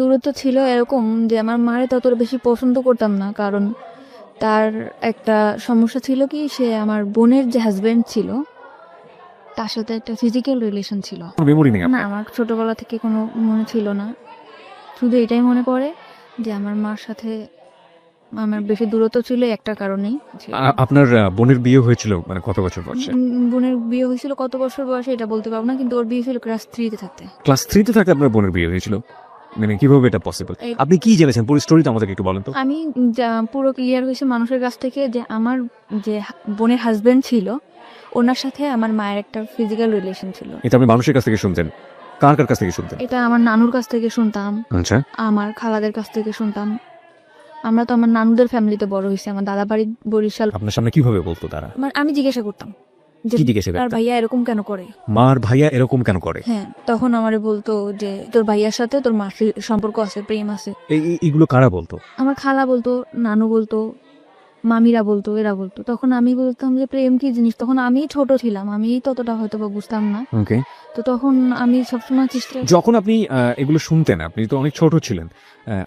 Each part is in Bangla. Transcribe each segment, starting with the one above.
দূরত্ব ছিল এরকম যে আমার মারে ততটা বেশি পছন্দ করতাম না, কারণ তার একটা সমস্যা ছিল কি, সে আমার বোনের যে হাজবেন্ড ছিল তার সাথে একটা ফিজিক্যাল রিলেশন ছিল। মেমোরি নেই না, আপনার? আমার ছোটবেলা থেকে কোনো মনে ছিল না, শুধু এটাই মনে পড়ে যে আমার মার সাথে আমার বেশি দূরত্ব ছিল একটা কারণেই। আপনার বোনের বিয়ে হয়েছিল মানে কত বছর বয়সে? বোনের বিয়ে হয়েছিল কত বছর বয়সে এটা বলতে পারবো না, কিন্তু ওর বিয়ে ছিল ক্লাস 3-তে থাকতে। ক্লাস 3-তে থাকতে আপনার বোনের বিয়ে হয়েছিল? মানে কিভাবে এটা পসিবল? আপনি কি জেনেছেন পুরো স্টোরিটা আমাদেরকে একটু বলেন তো। আমি পুরো ক্লিয়ার হয়েছে মানুষের কাছ থেকে যে আমার যে বোনের হাজবেন্ড ছিল ওনার সাথে আমার মায়ের একটা ফিজিক্যাল রিলেশন ছিল। এটা আপনি মানুষের কাছ থেকে শুনতেন? কার কার কাছ থেকে শুনতেন? এটা আমার নানুর কাছ থেকে শুনতাম, আচ্ছা। আমার খালাদের কাছ থেকে শুনতাম। আমরা তো আমার নানুদের ফ্যামিলিতে বড় হয়েছি, আমার দাদা বাড়ি বরিশাল। আপনার সামনে কিভাবে বলতো তারা? আমি জিজ্ঞাসা করতাম যে কি জিজ্ঞেস তার করতেন? ভাইয়া এরকম কেন করে। মার ভাইয়া এরকম কেন করে? হ্যাঁ, তখন আমারে বলতো যে তোর ভাইয়ার সাথে তোর মার সম্পর্ক আছে, প্রেম আছে। এইগুলো কারা বলতো? আমার খালা বলতো, নানু বলতো, মামিরা বলতো, এরা বলতো। তখন আমি বলতাম যে প্রেম কি জিনিস, তখন আমি ছোট ছিলাম, আমি ততটা হয়তো বা বুঝতাম না। ওকে। তো তখন আমি সবসময় চেষ্টা, যখন আপনি এগুলো শুনতেন, আপনি তো অনেক ছোট ছিলেন,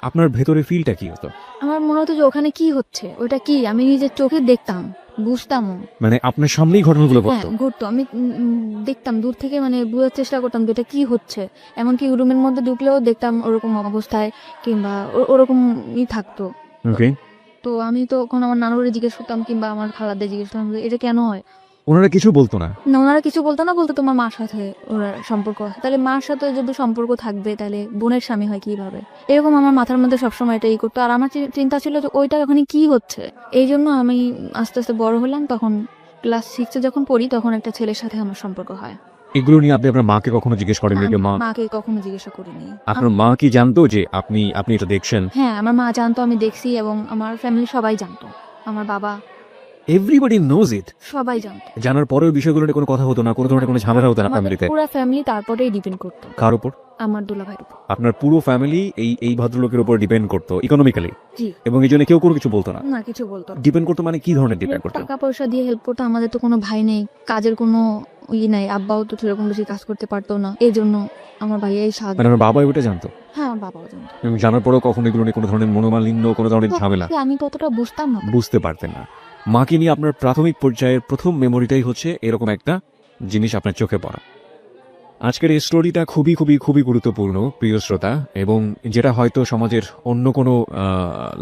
আপনার ভেতরে ফিলটা কি হতো? আমার মনে হতো যে ওখানে কি হচ্ছে, ওটা কি, আমি নিজের চোখে দেখতাম, বুঝতামও। মানে আপনার সামনেই ঘটনাগুলো হ্যাঁ, ঘটতো? ঘুরতো, আমি দেখতাম দূর থেকে, মানে বোঝার চেষ্টা করতাম যে এটা কি হচ্ছে। এমনকি রুমের মধ্যে ঢুকলেও দেখতাম ওরকম অবস্থায়, কিংবা ওরকমই থাকতো। ওকে। তো আমি তখন আমার নানুরে জিজ্ঞেস করতাম, কিংবা আমার খালাদের জিজ্ঞেস করতাম যে এটা কেন হয়। ওনারা কিছু বলতো না? না, ওনারা কিছু বলতো না, বলতো তোমার মার সাথে ওরা সম্পর্ক আছে। তাহলে মার সাথে যদি সম্পর্ক থাকবে তাহলে বোনের স্বামী হয় কিভাবে, এরকম আমার মাথার মধ্যে সবসময় এটাই করতো। আর আমার চিন্তা ছিল যে ওইটা ওখানে কি হচ্ছে। এই জন্য আমি আস্তে আস্তে বড় হলাম, তখন ক্লাস 6-এ যখন পড়ি তখন একটা ছেলের সাথে আমার সম্পর্ক হয়। এগুলো নিয়ে আপনি আপনার মাকে কখনো জিজ্ঞেস করেন যে মা? মাকে কখনো জিজ্ঞাসা করিনি। আপনার মা কি জানতো যে আপনি আপনি এটা দেখছেন? হ্যাঁ, আমার মা জানতো আমি দেখছি, এবং আমার ফ্যামিলি সবাই জানতো, আমার বাবা এভরিবডি নোজ ইট। সবাই জানতো। জানার পরেও বিষয়গুলো নিয়ে কোনো কথা হতো না, কোনো ধরনের কোনো ঝামেলা হতো না ফ্যামিলিতে? পুরো ফ্যামিলি তারপরেই ডিপেন্ড করতো কার উপর? আমার দুলাভাইয়ের উপর। আপনার পুরো ফ্যামিলি এই ভদ্রলোকের উপর ডিপেন্ড করতো ইকোনমিক্যালি? জি। এবং এই জন্য কেউ কোনো কিছু বলতো না? না, কিছু বলতো না। ডিপেন্ড করতো মানে কি ধরনের ডিপেন্ড করতো? টাকা পয়সা দিয়ে হেল্প করতো। আমাদের তো কোনো ভাই নেই, কাজের কোনো নাই, আব্বাও তো সেরকম বেশি কাজ করতে পারতো না, এই জন্য আমার ভাইয়াই সাহায্য। মানে আমার বাবা ওটা জানতো? হ্যাঁ, আমার বাবাও জানতো। এবং জানার পরেও কখনো এগুলো নিয়ে কোনো ধরনের মনোমালিন্য, কোনো ধরনের ঝামেলা আমি ততটা বুঝতাম না। বুঝতে পারতেন না? মাকে নিয়ে আপনার প্রাথমিক পর্যায়ের প্রথম মেমোরিটাই হচ্ছে এরকম একটা জিনিস আপনার চোখে পড়া। আজকের এই স্টোরিটা খুবই খুবই খুবই গুরুত্বপূর্ণ প্রিয় শ্রোতা, এবং যেটা হয়তো সমাজের অন্য কোনো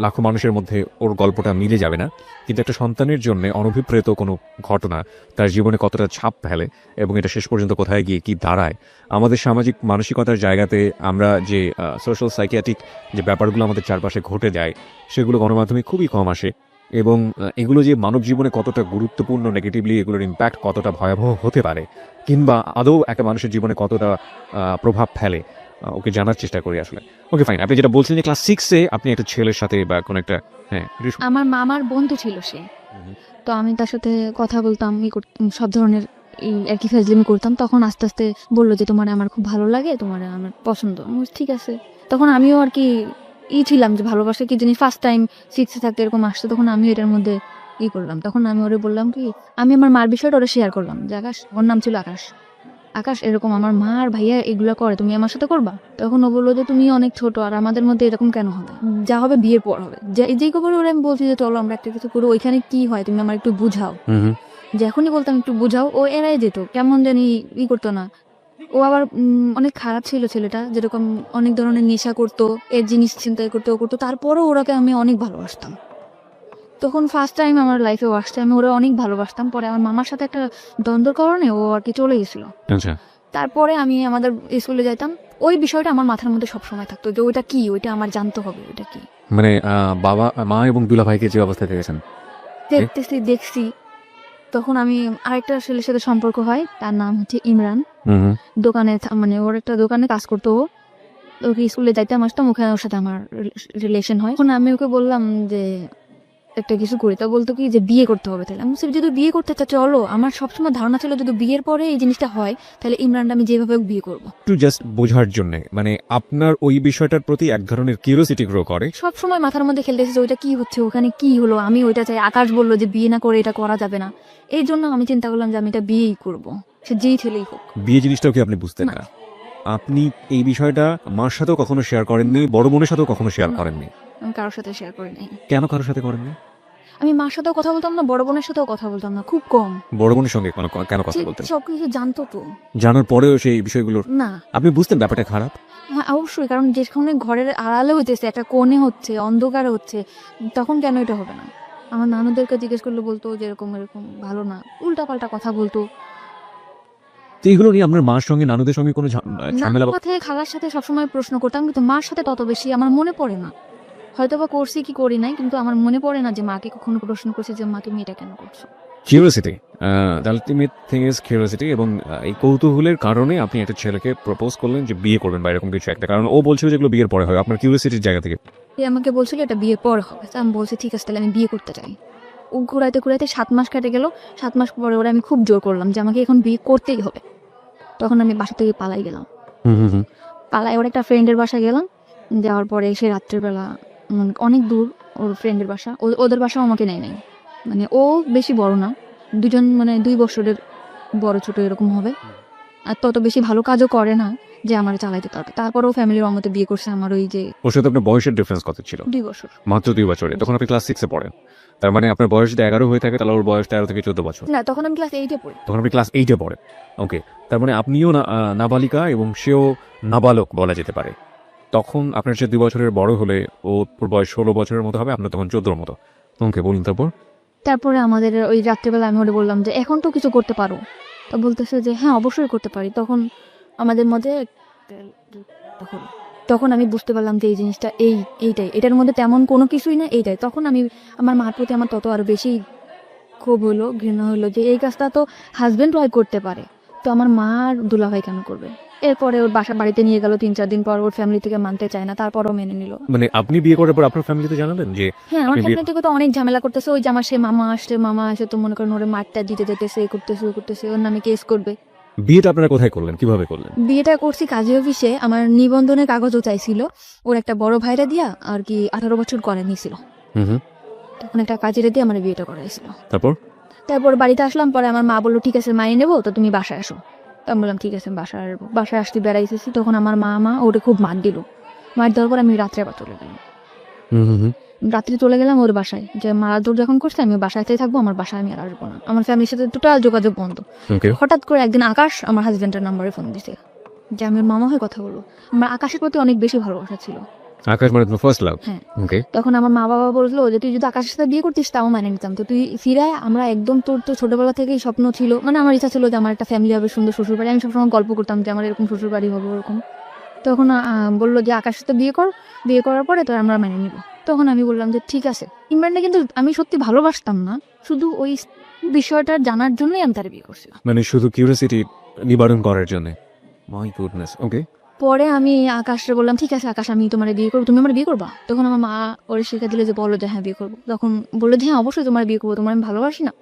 লাখো মানুষের মধ্যে ওর গল্পটা মিলে যাবে না, কিন্তু একটা সন্তানের জন্য অনভিপ্রেত কোনো ঘটনা তার জীবনে কতটা ছাপ ফেলে এবং এটা শেষ পর্যন্ত কোথায় গিয়ে কি দাঁড়ায়। আমাদের সামাজিক মানসিকতার জায়গাতে আমরা যে সোশ্যাল সাইকিয়াট্রিক যে ব্যাপারগুলো আমাদের চারপাশে ঘটে যায় সেগুলো গণমাধ্যমে খুবই কম আসে, এবং এগুলো যে মানব জীবনে কতটা গুরুত্বপূর্ণ, নেগেটিভলি এগুলোর ইম্প্যাক্ট কতটা ভয়াবহ হতে পারে, কিংবা আদৌ একটা মানুষের জীবনে কতটা প্রভাব ফেলে, ওকে জানার চেষ্টা করি আসলে। ওকে ফাইন, আপনি যেটা বলছেন যে ক্লাস 6-এ আপনি একটা ছেলের সাথে বা কোনো একটা, হ্যাঁ আমার মামার বন্ধু ছিল সে, তো আমি তার সাথে কথা বলতাম, করতাম সব ধরনের আর কি ফাজলিমি করতাম। তখন আস্তে আস্তে বললো যে তোমার আমার খুব ভালো লাগে, তোমার আমার পছন্দ। আমি বলছি, ঠিক আছে। তখন আমিও আর কি ছিলাম যে ভালোবাসা কি জিনিস, ফার্স্ট টাইম 6-এ থাকতে এরকম আসছে, তখন আমিও এটার মধ্যে করলাম। তখন আমি ওরে বললাম কি, আমি আমার মার বিষয়টা ওরা শেয়ার করলাম যে আকাশ, ওর নাম ছিল আকাশ, আকাশ এরকম আমার মা আর ভাইয়া এগুলো করে, তুমি আমার সাথে করবা? তখন ও বললো যে তুমি অনেক ছোট, আর আমাদের মধ্যে এরকম কেন হবে, যা হবে বিয়ের পর হবে। যেই খবর ওরা, আমি বলছি যে চলো আমরা একটা কিছু করবো, ওইখানে কি হয় তুমি আমার একটু বুঝাও। যখনই বলতাম একটু বুঝাও, ও এড়াই যেত, কেমন জানি করতো না। ও আবার অনেক খারাপ ছিল ছেলেটা, যেরকম অনেক ধরনের নেশা করতো, এর জিনিস চিন্তা করতো, ও করতো। তারপরেও ওরাকে আমি অনেক ভালোবাসতাম। তখন ফার্স্ট টাইম আমার লাইফে আসছে, আমি ওরা অনেক ভালোবাসতাম। পরে আমার মামার সাথে একটা দ্বন্দ্বের কারণে ও আর কি চলে গেছিল। আচ্ছা। তারপরে আমি আমাদের স্কুলে যাইতাম, ওই বিষয়টা আমার মাথার মধ্যে সবসময় থাকতো যে ওইটা কি, ওইটা আমার জানতে হবে, ওইটা কি। মানে বাবা মা এবং দুলা ভাইকে যে অবস্থায় দেখেছেন? দেখছি। তখন আমি আরেকটা ছেলের সাথে সম্পর্ক হয়, তার নাম হচ্ছে ইমরান। দোকানে, মানে ওর একটা দোকানে কাজ করতো ও। ওকে স্কুলে যাইতাম আসতাম, ওখানে ওর সাথে আমার রিলেশন হয়। এখন আমি ওকে বললাম যে একটা কিছু করি, তা বলতো কি যে বিয়ে করতে হবে। তাহলে আমি যদি বিয়ে করতে চাই চলো, আমার সবসময় ধারণা ছিল যদি বিয়ের পরে এই জিনিসটা হয় তাহলে ইমরানটা আমি যেভাবে বিয়ে করবো। একটু জাস্ট বোঝার জন্য, মানে আপনার ওই বিষয়টার প্রতি এক ধরনের কিউরিওসিটি গ্রো করে। সবসময় মাথার মধ্যে খেলতেছে যে ওইটা কি হচ্ছে, ওখানে কি হলো, আমি ওইটা চাই। আকাশ বললো যে বিয়ে না করে এটা করা যাবে না, এই জন্য আমি চিন্তা করলাম যে আমি এটা বিয়েই করবো, সে যেই ছেলেই হোক। বিয়ে জিনিসটাও কি আপনি বুঝতেন না? আপনি এই বিষয়টা মার সাথেও কখনো শেয়ার করেননি, বড় বোনের সাথেও কখনো শেয়ার করেননি। আমি কারোর সাথে শেয়ার করি নাই। কেন কারোর সাথে করেননি? আমি মার সাথেও কথা বলতাম না, বড় বোনের সাথেও কথা বলতাম না, খুব কম। বড় বোনের সঙ্গে কেন কথা সে বলতেন? সবকিছু জানতো তো। জানার পরেও সেই বিষয়গুলোর না, আপনি বুঝতেন ব্যাপারটা খারাপ? হ্যাঁ অবশ্যই, কারণ যেখানে ঘরের আড়ালে হইতেছে, একটা কোণে হচ্ছে, অন্ধকারে হচ্ছে, তখন কেন এটা হবে না? আমার নানুদেরকে জিজ্ঞেস করলে বলতো যে এরকম এরকম ভালো না, উল্টাপাল্টা কথা বলতো। তো এগুলো নিয়ে আপনার মার সঙ্গে নানুদের সঙ্গে কোনো ঝামেলা নানুর সাথে খালার সাথে সবসময় প্রশ্ন করতাম, কিন্তু মার সাথে তত বেশি আমার মনে পড়ে না। হয়তো বা করছি কি করি নাই, কিন্তু আমার মনে পড়ে না যে মাকে কখনো প্রশ্ন করছি যে মা তুমি এটা কেন করছো। Curiosity, the ultimate thing is curiosity, এবং এই কৌতূহলের কারণে আপনি একটা ছেলেকে প্রপোজ করলেন যে বিয়ে করবেন বা এরকম কিছু একটা, কারণ ও বলছিল যেগুলো বিয়ের পরে হয়, আপনার কিউরিওসিটির জায়গা থেকে। সে আমাকে বলছিল এটা বিয়ের পর হবে, তো আমি বলছি ঠিক আছে তাহলে আমি বিয়ে করতে চাই। ও ঘুরাইতে ঘুরাইতে 7 মাস কেটে গেল। 7 মাস পরে ওরা আমি খুব জোর করলাম যে আমাকে এখন বিয়ে করতেই হবে। তখন আমি বাসা থেকে পালাই গেলাম। পালাই ওর একটা ফ্রেন্ডের বাসায় গেলাম। যাওয়ার পরে সে রাত্রেবেলা অনেক দূর ওর ফ্রেন্ডের বাসা, ওদের বাসাও আমাকে নেয় নাই। মানে ও বেশি বড় না, দুজন মানে 2 বছরের বড় ছোট এরকম হবে, আর তত বেশি ভালো কাজও করে না যে আমার চালাইতে পারবে। তারপরেও ফ্যামিলির অমতে বিয়ে করছে আমার ওই যে ওর সাথে আপনার বয়সের ডিফারেন্স কত ছিল? 2 বছর। মাত্র 2 বছরে। তখন আপনি ক্লাস 6 এ পড়েন। তার মানে আপনার বয়স যদি 11 হয়ে থাকে তাহলে ওর বয়স 13 থেকে 14 বছর। না, তখন আমি ক্লাস 8 এ পড়ি। তখন আপনি ক্লাস 8 এ পড়েন। ওকে। তার মানে আপনিও নাবালিকা এবং সেও নাবালক বলা যেতে পারে। তখন আপনার চেয়ে 2 বছরের বড় হলে ওর বয়স 16 বছরের মতো হবে, আপনার তখন 14 মতো। ওকে, বলুন তারপর? তারপরে আমাদের ওই রাত্রেবেলা আমি ওরে বললাম যে এখন তো কিছু করতে পারো। তো বলতেছে যে হ্যাঁ অবশ্যই করতে পারি। তখন আমাদের মধ্যে তখন তখন আমি বুঝতে পারলাম যে এই জিনিসটা এইটাই, এটার মধ্যে তেমন কোনো কিছুই না, এইটাই। তখন আমি আমার মার প্রতি আমার তত আরো বেশি ক্ষোভ হলো, ঘৃণা হলো যে এই কাজটা তো হাজবেন্ড ওয়াইফ করতে পারে, তো আমার মা আর দুলাভাই কেন করবে। এরপরে ওর বাড়িতে নিয়ে গেল 3-4 দিন পর, ওর ফ্যামিলি থেকে মানতে চায় না, তারপরও মেনে নিল। মানে আপনি বিয়ে করার পর আপনার ফ্যামিলিতে জানালেন যে হ্যাঁ, আমার আপনি বিয়ে- ফ্যামিলি থেকে তো অনেক ঝামেলা করতেছে। ওই যে আমার সে মামা আসে তো মনে করেন ওরে মারটা দিতে যেতেছে, এ করতেছে ও করতেছে, ওর নামে কেস করবে। বিয়েটা আপনারা কোথায় করলেন, কিভাবে করলেন? বিয়েটা করছি কাজী অফিসে। আমার নিবন্ধনের কাগজও চাইছিল, ওর একটা বড় ভাইরা দিয়া আর কি 18 বছর করে নিয়েছিল। হুম। তখন একটা কাজের দিয়ে আমার বিয়েটা করাইছিল। তারপর বাড়িতে আসলাম, পরে আমার মা বললো ঠিক আছে মাইনে নেবো, তো তুমি বাসায় আসো। তো আমি বললাম ঠিক আছে বাসায় আসবো। বাসায় আসতে বেড়াইতেছি, তখন আমার মা ওরে খুব মার দিল। মার দেওয়ার পর আমি রাত্রে আবার চলে গেলাম। রাত্রে চলে গেলাম ওর বাসায়, যে মারাদুর যখন করছে আমি বাসাতেই থাকবো, আমার বাসায় আমি আর আসবো না। আমার ফ্যামিলির সাথে টোটাল যোগাযোগ বন্ধ। ওকে। হঠাৎ করে একদিন আকাশ আমার হাজবেন্ডের নাম্বারে ফোন দিছে যে আমি ওর মামা হয়ে কথা বলবো। আমার আকাশের প্রতি অনেক বেশি ভালোবাসা ছিল। আকাশ মানে তোমার ফার্স্ট লাভ? হ্যাঁ। ওকে। তখন আমার মা বাবা বললো যে তুই যদি আকাশের সাথে বিয়ে করতিস তাও মানে নিতাম, তো তুই ফিরায় আমরা একদম, তোর তো ছোটবেলা থেকেই স্বপ্ন ছিল, মানে আমার ইচ্ছা ছিল যে আমার একটা ফ্যামিলি হবে, সুন্দর শ্বশুর বাড়ি। আমি সবসময় গল্প করতাম যে আমার এরকম শ্বশুর বাড়ি হবে ওরকম। তখন বললো যে আকাশের সাথে বিয়ে কর, বিয়ে করার পরে তোর আমরা মানে নিব। তখন আমি বললাম যে ঠিক আছে। ইমরানটা কিন্তু আমি সত্যি ভালোবাসতাম না, শুধু ওই বিষয়টা জানার জন্যই আমি তার বিয়ে করছিলাম। মানে শুধু কিউরিওসিটি নিবারণ করার জন্য। My goodness. ওকে। পরে আমি আকাশে বললাম ঠিক আছে আকাশ আমি তোমার বিয়ে করবো, তুমি আমার বিয়ে করবা? তখন আমার মা ওরে শিখে দিলে যে বলো যে হ্যাঁ বিয়ে করবো। তখন বললো যে হ্যাঁ অবশ্যই তোমার বিয়ে করবো, তোমার আমি ভালোবাসি না।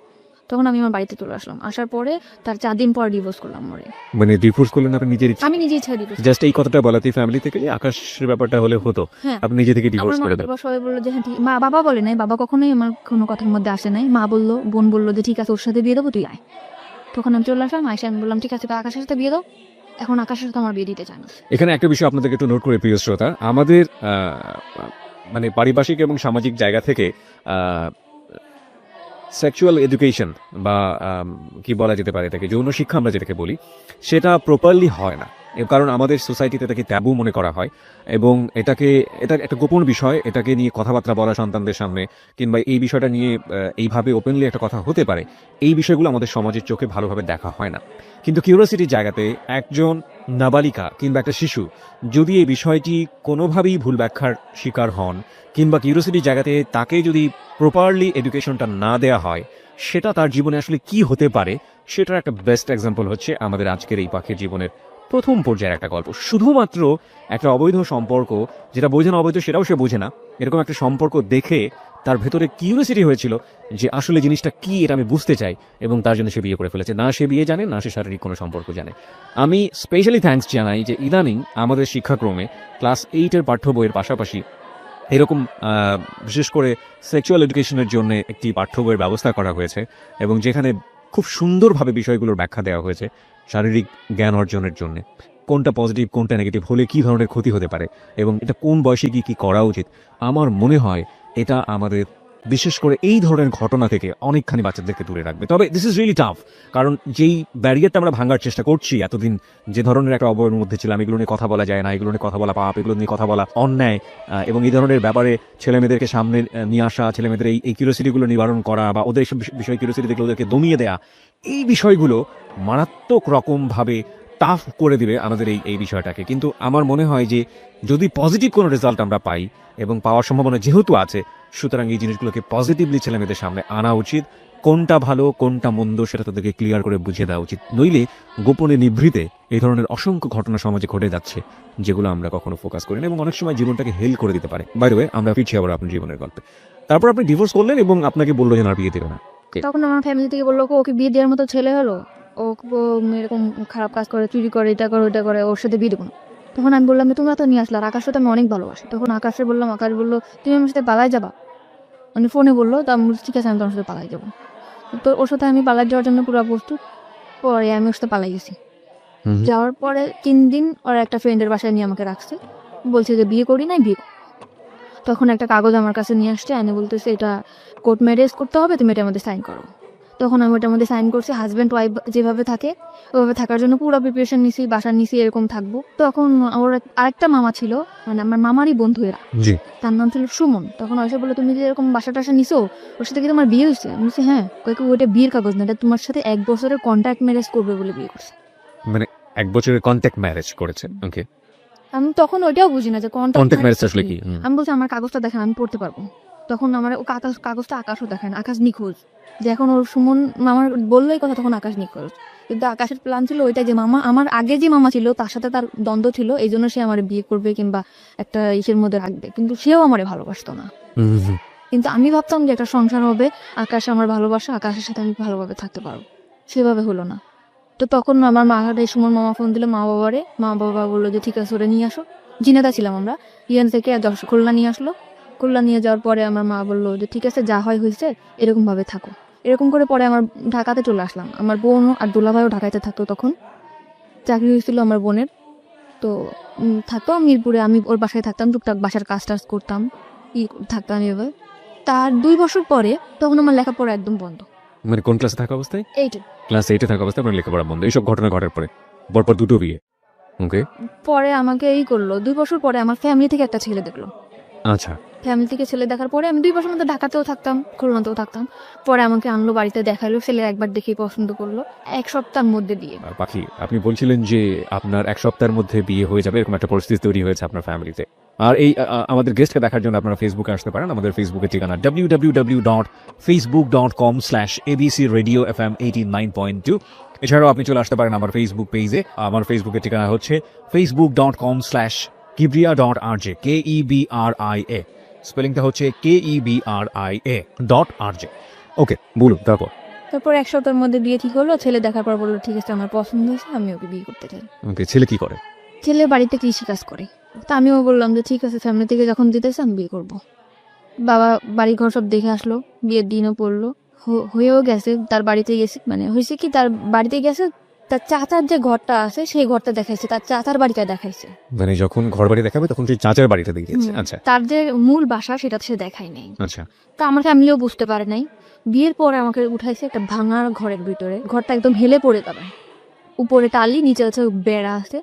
তখন আমি আমার বাড়িতে চলে আসলাম। আসার পরে তার 4 দিন পর ডিভোর্স করলাম ওরে। মানে ডিভোর্স করলেন আপনি নিজের ইচ্ছে? আমি নিজে ইচ্ছা ডিভোর্স। জাস্ট এই কথাটা বলাতেই ফ্যামিলি থেকে যে আকাশের ব্যাপারটা হলে হতো, হ্যাঁ, আপনি নিজে থেকে ডিভোর্স আমার করে দেন? মা সবাই বললো যে হ্যাঁ ঠিক। বাবা বলে নাই, বাবা কখনোই আমার কোনো কথার মধ্যে আসে নাই। মা বললো, বোন বললো যে ঠিক আছে ওর সাথে বিয়ে দেবো, তুই আয়। তখন আমি চলে আসলাম। আয়সা আমি বললাম ঠিক আছে তো আকাশের সাথে বিয়ে দাও। এখন আকাশের সাথে আমার বিয়ে দিতে চায় না। এখানে একটা বিষয় আপনাদেরকে একটু নোট করে প্রিয় শ্রোতা, আমাদের মানে পারিপার্শ্বিক এবং সামাজিক জায়গা থেকে সেক্সুয়াল এডুকেশন বা কি বলা যেতে পারে এটাকে, যৌন শিক্ষা আমরা যেটাকে বলি, সেটা প্রপারলি হয় না। এর কারণ আমাদের সোসাইটিতে এটাকে ট্যাবু মনে করা হয়, এবং এটা একটা গোপন বিষয়। এটাকে নিয়ে কথাবার্তা বলা সন্তানদের সামনে, কিংবা এই বিষয়টা নিয়ে এইভাবে ওপেনলি একটা কথা হতে পারে, এই বিষয়গুলো আমাদের সমাজের চোখে ভালোভাবে দেখা হয় না। কিন্তু কিউরিওসিটির জায়গাতে একজন নাবালিকা কিংবা একটা শিশু যদি এই বিষয়টি কোনোভাবেই ভুল ব্যাখ্যার শিকার হন, কিংবা কিউরিওসিটির জায়গাতে তাকে যদি প্রপারলি এডুকেশনটা না দেওয়া হয়, সেটা তার জীবনে আসলে কি হতে পারে, সেটার একটা বেস্ট এক্সাম্পল হচ্ছে আমাদের আজকের এই পাখির জীবনের প্রথম পর্যায়ের একটা গল্প। শুধুমাত্র একটা অবৈধ সম্পর্ক, যেটা বোঝে না অবৈধ সেটাও সে বোঝে না, এরকম একটা সম্পর্ক দেখে তার ভেতরে কিউরিওসিটি হয়েছিল যে আসলে জিনিসটা কি, এটা আমি বুঝতে চাই, এবং তার জন্য সে বিয়ে করে ফেলেছে। না সে বিয়ে জানে, না সে শারীরিক কোনো সম্পর্ক জানে। আমি স্পেশালি থ্যাঙ্কস জানাই যে ইদানিং আমাদের শিক্ষাক্রমে ক্লাস 8-এর পাঠ্য বইয়ের পাশাপাশি এরকম বিশেষ করে সেক্সুয়াল এডুকেশনের জন্য একটি পাঠ্য বইয়ের ব্যবস্থা করা হয়েছে, এবং যেখানে খুব সুন্দরভাবে বিষয়গুলোর ব্যাখ্যা দেওয়া হয়েছে শারীরিক জ্ঞান অর্জনের জন্য। কোনটা পজিটিভ কোনটা নেগেটিভ হলে কি ধরনের ক্ষতি হতে পারে এবং এটা কোন বয়সে গিয়ে কি করা উচিত, আমার মনে হয় এটা আমাদের বিশেষ করে এই ধরনের ঘটনা থেকে অনেকখানি বাচ্চাদেরকে দূরে রাখবে। তবে দিস ইজ রিয়েলি টাফ, কারণ যেই ব্যারিয়ারটা আমরা ভাঙার চেষ্টা করছি এতদিন, যে ধরনের একটা অবয়ের মধ্যে ছিলাম, এগুলো নিয়ে কথা বলা যায় না, এগুলো নিয়ে কথা বলা পাপ, এগুলো নিয়ে কথা বলা অন্যায়, এবং এই ধরনের ব্যাপারে ছেলেমেয়েদেরকে সামনে নিয়ে আসা, ছেলেমেয়েদের এই কিউরিওসিটিগুলো নিবারণ করা বা ওদের এইসব বিষয় কিউরিওসিটি দেখলে ওদেরকে দমিয়ে দেয়া, এই বিষয়গুলো মারাত্মক রকমভাবে টাফ করে দিবে আমাদের এই বিষয়টাকে। কিন্তু আমার মনে হয় যে যদি পজিটিভ কোনো রেজাল্ট আমরা পাই এবং পাওয়ার সম্ভাবনা যেহেতু আছে, সুতরাং এই জিনিসগুলোকে পজিটিভলি ছেলেমেয়েদের সামনে আনা উচিত। কোনটা ভালো কোনটা মন্দ সেটা তাদেরকে ক্লিয়ার করে বুঝিয়ে দেওয়া উচিত, নইলে গোপনে নিভৃতে এই ধরনের অসংখ্য ঘটনা সমাজে ঘটে যাচ্ছে যেগুলো আমরা কখনো ফোকাস করি না এবং অনেক সময় জীবনটাকে হেল করে দিতে পারে। বাই দ্য ওয়ে, আমরা ফিরছি আবার আপনার জীবনের গল্পে। তারপর আপনি ডিভোর্স করলেন এবং আপনাকে বললো যে না বিয়ে দেবে না। তখন আমার ফ্যামিলি থেকে বললো ওকে বিয়ে দেওয়ার মতো ছেলে হলো, ও এরকম খারাপ কাজ করে, চুরি করে, এটা করে ওটা করে, ওর সাথে বিয়ে দেবো না। তখন আমি বললাম যে তোমরা তো নিয়ে আসলে, আর আকাশকে তো আমি অনেক ভালোবাসি। তখন আকাশে বললাম, আকাশ বললো তুমি আমার সাথে পালাই যাবা, মানে ফোনে বললো। তো আমি বলছি ঠিক আছে, আমি তোমার সাথে পালাই যাবো। তো ওর সাথে আমি পালাই যাওয়ার জন্য পুরো প্রস্তুত। পরে আমি ওর সাথে পালাই গেছি। যাওয়ার পরে 3 দিন ওর একটা ফ্রেন্ডের বাসায় নিয়ে আমাকে রাখছে, বলছে যে বিয়ে করি নাই, বিয়ে করো। তখন একটা কাগজ আমার কাছে নিয়ে আসছে, এনে বলতেছে এটা কোর্ট ম্যারেজ করতে হবে, তুমি এটার মধ্যে সাইন করো। তখন আমি ওটার মধ্যে সাইন করছি। হাজব্যান্ড ওয়াইফ যেভাবে থাকে ওইভাবে থাকার জন্য পুরো প্রিপারেশন নিছি, বাসা নিছি, এরকম থাকবো। তখন ওর আরেকটা মামা ছিল, মানে আমার মামারই বন্ধু এরা, জি, তার নাম ছিল সুমন। তখন ওইসব বললো তুমি যে এরকম বাসা টাসা নিছো, ওর সাথে কি তোমার বিয়ে হয়েছে? আমি বলছি হ্যাঁ। কয়েক ওইটা বিয়ের কাগজ না, এটা তোমার সাথে 1 বছরের কন্ট্রাক্ট ম্যারেজ করবে বলে বিয়ে করছে। মানে 1 বছরের কন্ট্যাক্ট ম্যারেজ করেছে। ওকে, আমি তখন ওইটাও বুঝি না যে কন্ট্যাক্ট ম্যারেজ আসলে কি। আমি বলছি আমার কাগজটা দেখেন, আমি পড়তে পারবো। তখন আমার ও কাগজটা আকাশও দেখেন, আকাশ নিখোঁজ। যে এখন ওর সুমন মামার বললো এই কথা, তখন আকাশ নিখোঁজ। কিন্তু আকাশের প্ল্যান ছিল ওইটা যে মামা, আমার আগে যে মামা ছিল তার সাথে তার দ্বন্দ্ব ছিল, এই জন্য সে আমার বিয়ে করবে কিংবা একটা ইসের মধ্যে রাখবে, কিন্তু সেও আমারে ভালোবাসতো না। কিন্তু আমি ভাবতাম যে একটা সংসার হবে, আকাশ আমার ভালোবাসা, আকাশের সাথে আমি ভালোভাবে থাকতে পারবো। সেভাবে হলো না। তো তখন আমার এই সময় মামা ফোন দিল মা বাবারে, মা বাবা বললো যে ঠিক আছে ওরে নিয়ে আসো। জিনেদা ছিলাম আমরা, ইয়ান থেকে খুলনা নিয়ে আসলো। খুলনা নিয়ে যাওয়ার পরে আমার মা বললো যে ঠিক আছে যা হয় হয়েছে, এরকম ভাবে থাকো। এরকম করে পরে আমার ঢাকাতে চলে আসলাম। আমার বোন আর দুলাভাইও ঢাকাতে থাকতো, তখন চাকরি হয়েছিল আমার বোনের। তো থাকতো মিরপুরে, আমি ওর বাসায় থাকতাম, টুকটাক বাসার কাজ টাজ করতাম, থাকতাম এভাবে। তার 2 বছর পরে তখন আমার লেখাপড়া একদম বন্ধ। মানে কোন ক্লাসে থাকা অবস্থায়? 8 ক্লাস 8-এ থাকা অবস্থায় আপনার লেখাপড়া বন্ধ, এইসব ঘটনা ঘটার পরে পরপর 2টো বিয়ে। ওকে, পরে আমাকে করলো। 2 বছর পরে আমার ফ্যামিলি থেকে একটা ছেলে দেখলো। আচ্ছা, ফ্যামিলি থেকে ছেলে দেখার পরে আমি 2 বছর মতো ঢাকাতেও থাকতাম, খুলনাতেও থাকতাম। পরে আমাকে আনলো বাড়িতে, দেখালো, ছেলে একবার দেখেই পছন্দ করলো। 1 সপ্তাহের মধ্যে দিয়ে। পাখি, আপনি বলছিলেন যে আপনার 1 সপ্তাহের মধ্যে বিয়ে হয়ে যাবে, এরকম একটা পরিস্থিতি তৈরি হয়েছে আপনার ফ্যামিলিতে। আর এই আমাদের গেস্টকে দেখার জন্য আপনারা ফেসবুকে আসতে পারেন। আমাদের ফেসবুকের ঠিকানা www.facebook.com/abcradiofm89.2। এছাড়াও আপনি চলে আসতে পারেন আমার ফেসবুক পেজে। আমার ফেসবুকের ঠিকানা হচ্ছে facebook.com/kibria.rj, KEBRIA, স্পেলিংটা হচ্ছে KEBRIA.RJ। ওকে, বলুন তারপর। তারপর 1 সপ্তাহের মধ্যে বিয়ে ঠিক হলো। ছেলে দেখার পর বললো ঠিক আছে আমার পছন্দ হয়েছে, আমি ওকে বিয়ে করতে চাই। ওকে, ছেলে কি করে? ছেলে বাড়িতে কৃষি কাজ করে। তা আমিও বললাম যে ঠিক আছে, ফ্যামিলি থেকে যখন দিতেছে আমি বিয়ে করবো। বাবা বাড়ি ঘর সব দেখে আসলো, বিয়ের দিনও পড়লো, হয়েও গেছে। তার বাড়িতে গেছে, মানে হয়েছে কি তার বাড়িতে গেছে, তার চাচার যে ঘরটা আছে সেই ঘরটা দেখাইছে, তার চাচার বাড়িটা দেখাইছে। মানে যখন ঘর বাড়ি দেখাবে তখন সেই চাচার বাড়িটা দেখিয়েছে। আচ্ছা, তার যে মূল বাসা সেটা সে দেখায় নাই। আচ্ছা, তা আমার ফ্যামিলিও বুঝতে পারে নাই। বিয়ের পরে আমাকে উঠাইছে একটা ভাঙার ঘরের ভিতরে, ঘরটা একদম হেলে পড়ে যাবে, উপরে টালি, নিচে আছে বেড়া আছে।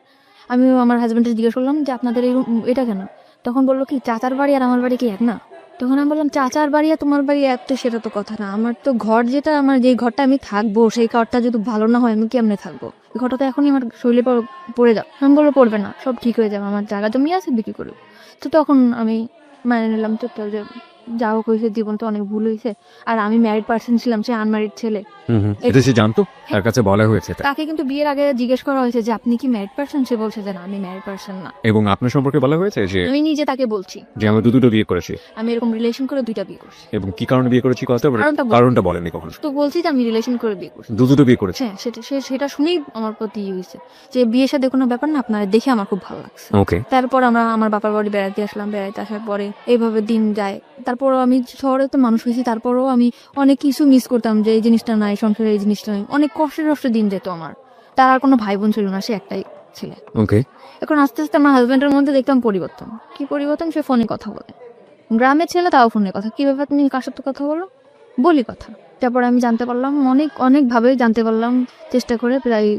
আমি আমার হাজব্যান্ডকে জিজ্ঞেস করলাম যে আপনাদের এই এটা কেন? তখন বললো কি চাচার বাড়ি আর আমার বাড়ি কি এক না? তখন আমি বললাম চাচার বাড়ি আর তোমার বাড়ি এক তো সেটা তো কথা না, আমার তো ঘর যেটা, আমার যেই ঘরটা আমি থাকবো সেই ঘরটা যদি ভালো না হয় আমি কেমনে থাকবো? এই ঘরটা তো এখনই আমার শরীরে পড়ে যাও। আমি বললো পড়বে না, সব ঠিক হয়ে যাবে, আমার জায়গা জমি আছে, বিক্রি করবো। তো তখন আমি মানে নিলাম চুপচাপ যে যা হোক হয়েছে, জীবন তো অনেক ভুল হয়েছে। আর আমি ম্যারিড পার্সন ছিলাম, সে আনম্যারিড ছেলে। এটা সে জানতো, তার কাছে বলা হয়েছে এটা? তাকে কিন্তু বিয়ের আগে জিজ্ঞেস করা হয়েছে যে আপনি কি ম্যারিড পার্সন, সে বলছে যে না আমি ম্যারিড পার্সন না। এবং আপনার সম্পর্কে বলা হয়েছে যে আমি নিজে তাকে বলছি যে আমি দুটো বিয়ে করেছি আমি এরকম রিলেশন করে 2টা বিয়ে করছি। এবং কি কারণে বিয়ে করেছি কথা কারণটা বলেনি কখনো? তো বলছি যে আমি রিলেশন করে বিয়ে করছি। দুটো বিয়ে করেছি। হ্যাঁ, সেটা শুনেই আমার প্রতি হয়েছে যে বিয়ের সাথে কোনো ব্যাপার না, আপনারা দেখে আমার খুব ভালো লাগছে। ওকে, তারপর আমরা আমার বাবার বাড়ি বেড়াতে আসলাম, বেড়াতে আসার পরে এইভাবে দিন যায়। তারপরও আমি শহরে তো মানুষ হয়েছি, তারপরও আমি অনেক কিছু মিস করতাম যে এই জিনিসটা নাই, সংসারে এই জিনিসটা নাই। অনেক কষ্টের দিন যেত আমার। তার আর কোনো ভাই বোন ছিল না, সে একটাই ছেলে। ওকে। এখন আস্তে আস্তে আমার হাজবেন্ডের মধ্যে দেখলাম পরিবর্তন। কি পরিবর্তন? সে ফোনে কথা বলে। গ্রামের ছেলে তাও ফোনে কথা। কি ব্যাপার, তুমি কার সাথে কথা বলো? বলি কথা। তারপরে আমি জানতে পারলাম, অনেকভাবে জানতে পারলাম, চেষ্টা করে প্রায়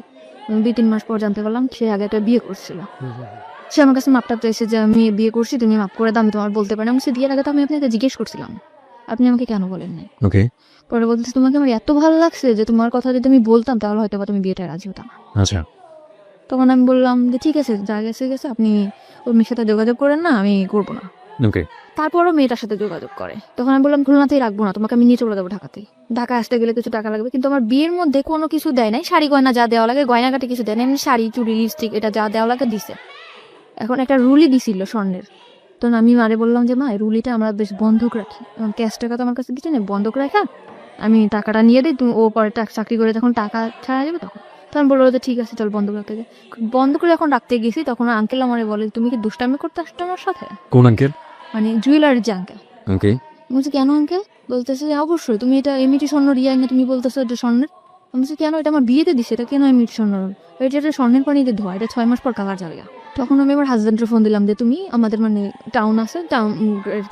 2-3 মাস পর জানতে পারলাম সে আগে একটা বিয়ে করছিল। সে আমার কাছে মাপটা চাইছে যে আমি বিয়ে করছি, তুমি মাপ করে দাও, আমি তোমার বলতে পারি না। আমি সে বিয়ের আগে তো আমি আপনাকে জিজ্ঞেস করছিলাম, আপনি আমাকে কেন বলেন নাই? ওকে। পরে বলতেছে তোমাকে আমার এত ভালো লাগছে যে তোমার কথা যদি আমি বলতাম তাহলে হয়তো বা তুমি বিয়েটা রাজি হতাম না। আচ্ছা। তখন আমি বললাম যে ঠিক আছে, যা গেছে গেছে, আপনি ওর মেয়ের সাথে যোগাযোগ করেন না, আমি করবো না। ওকে। তারপরও মেয়েটার সাথে যোগাযোগ করে। তখন আমি বললাম খুলনাতেই রাখবো না, তোমাকে আমি নিয়ে চলে যাবো ঢাকাতেই। ঢাকায় আসতে গেলে কিছু টাকা লাগবে, কিন্তু আমার বিয়ের মধ্যে কোনো কিছু দেয় নাই। শাড়ি গয়না যা দেওয়া লাগে, গয়নাঘাটে কিছু দেয় না, এমনি শাড়ি চুড়ি লিপস্টিক এটা যা দেওয়া লাগে দিছে। এখন একটা রুলি দিছিল স্বর্ণের। তখন আমি মারে বললাম যে মা, এই রুলিটা আমরা বেশ বন্ধক রাখি, ক্যাশ টাকা তো আমার কাছে দিচ্ছে না, বন্ধক রাখা, আমি টাকাটা নিয়ে দিই, তুমি ও পরে চাকরি করে যখন টাকা ছাড়া যাবে তখন। তখন বললো যে ঠিক আছে চল বন্ধক রাখতে যাই। বন্ধ করে যখন রাখতে গেছি তখন আঙ্কেল আমারে বলে তুমি কি দুষ্টামি করতে আসছো আমার সাথে? কোন আঙ্কেল? মানে জুয়েলারির যে আঙ্কেল। ওকে। বলছি কেন আঙ্কেল? বলতেছে যে অবশ্যই তুমি এটা এমনিটি স্বর্ণ রিয়াই না, তুমি বলতেছো এটা স্বর্ণের। আমি বলছি কেন, এটা আমার বিয়েতে দিছে, এটা কেন এমনিটি স্বর্ণ? এটা স্বর্ণের পানিতে ধোয়া, এটা 6 মাস পর কালার যাবে। তখন আমি আমার হাজব্যান্ডের ফোন দিলাম যে তুমি আমাদের মানে টাউন আছে,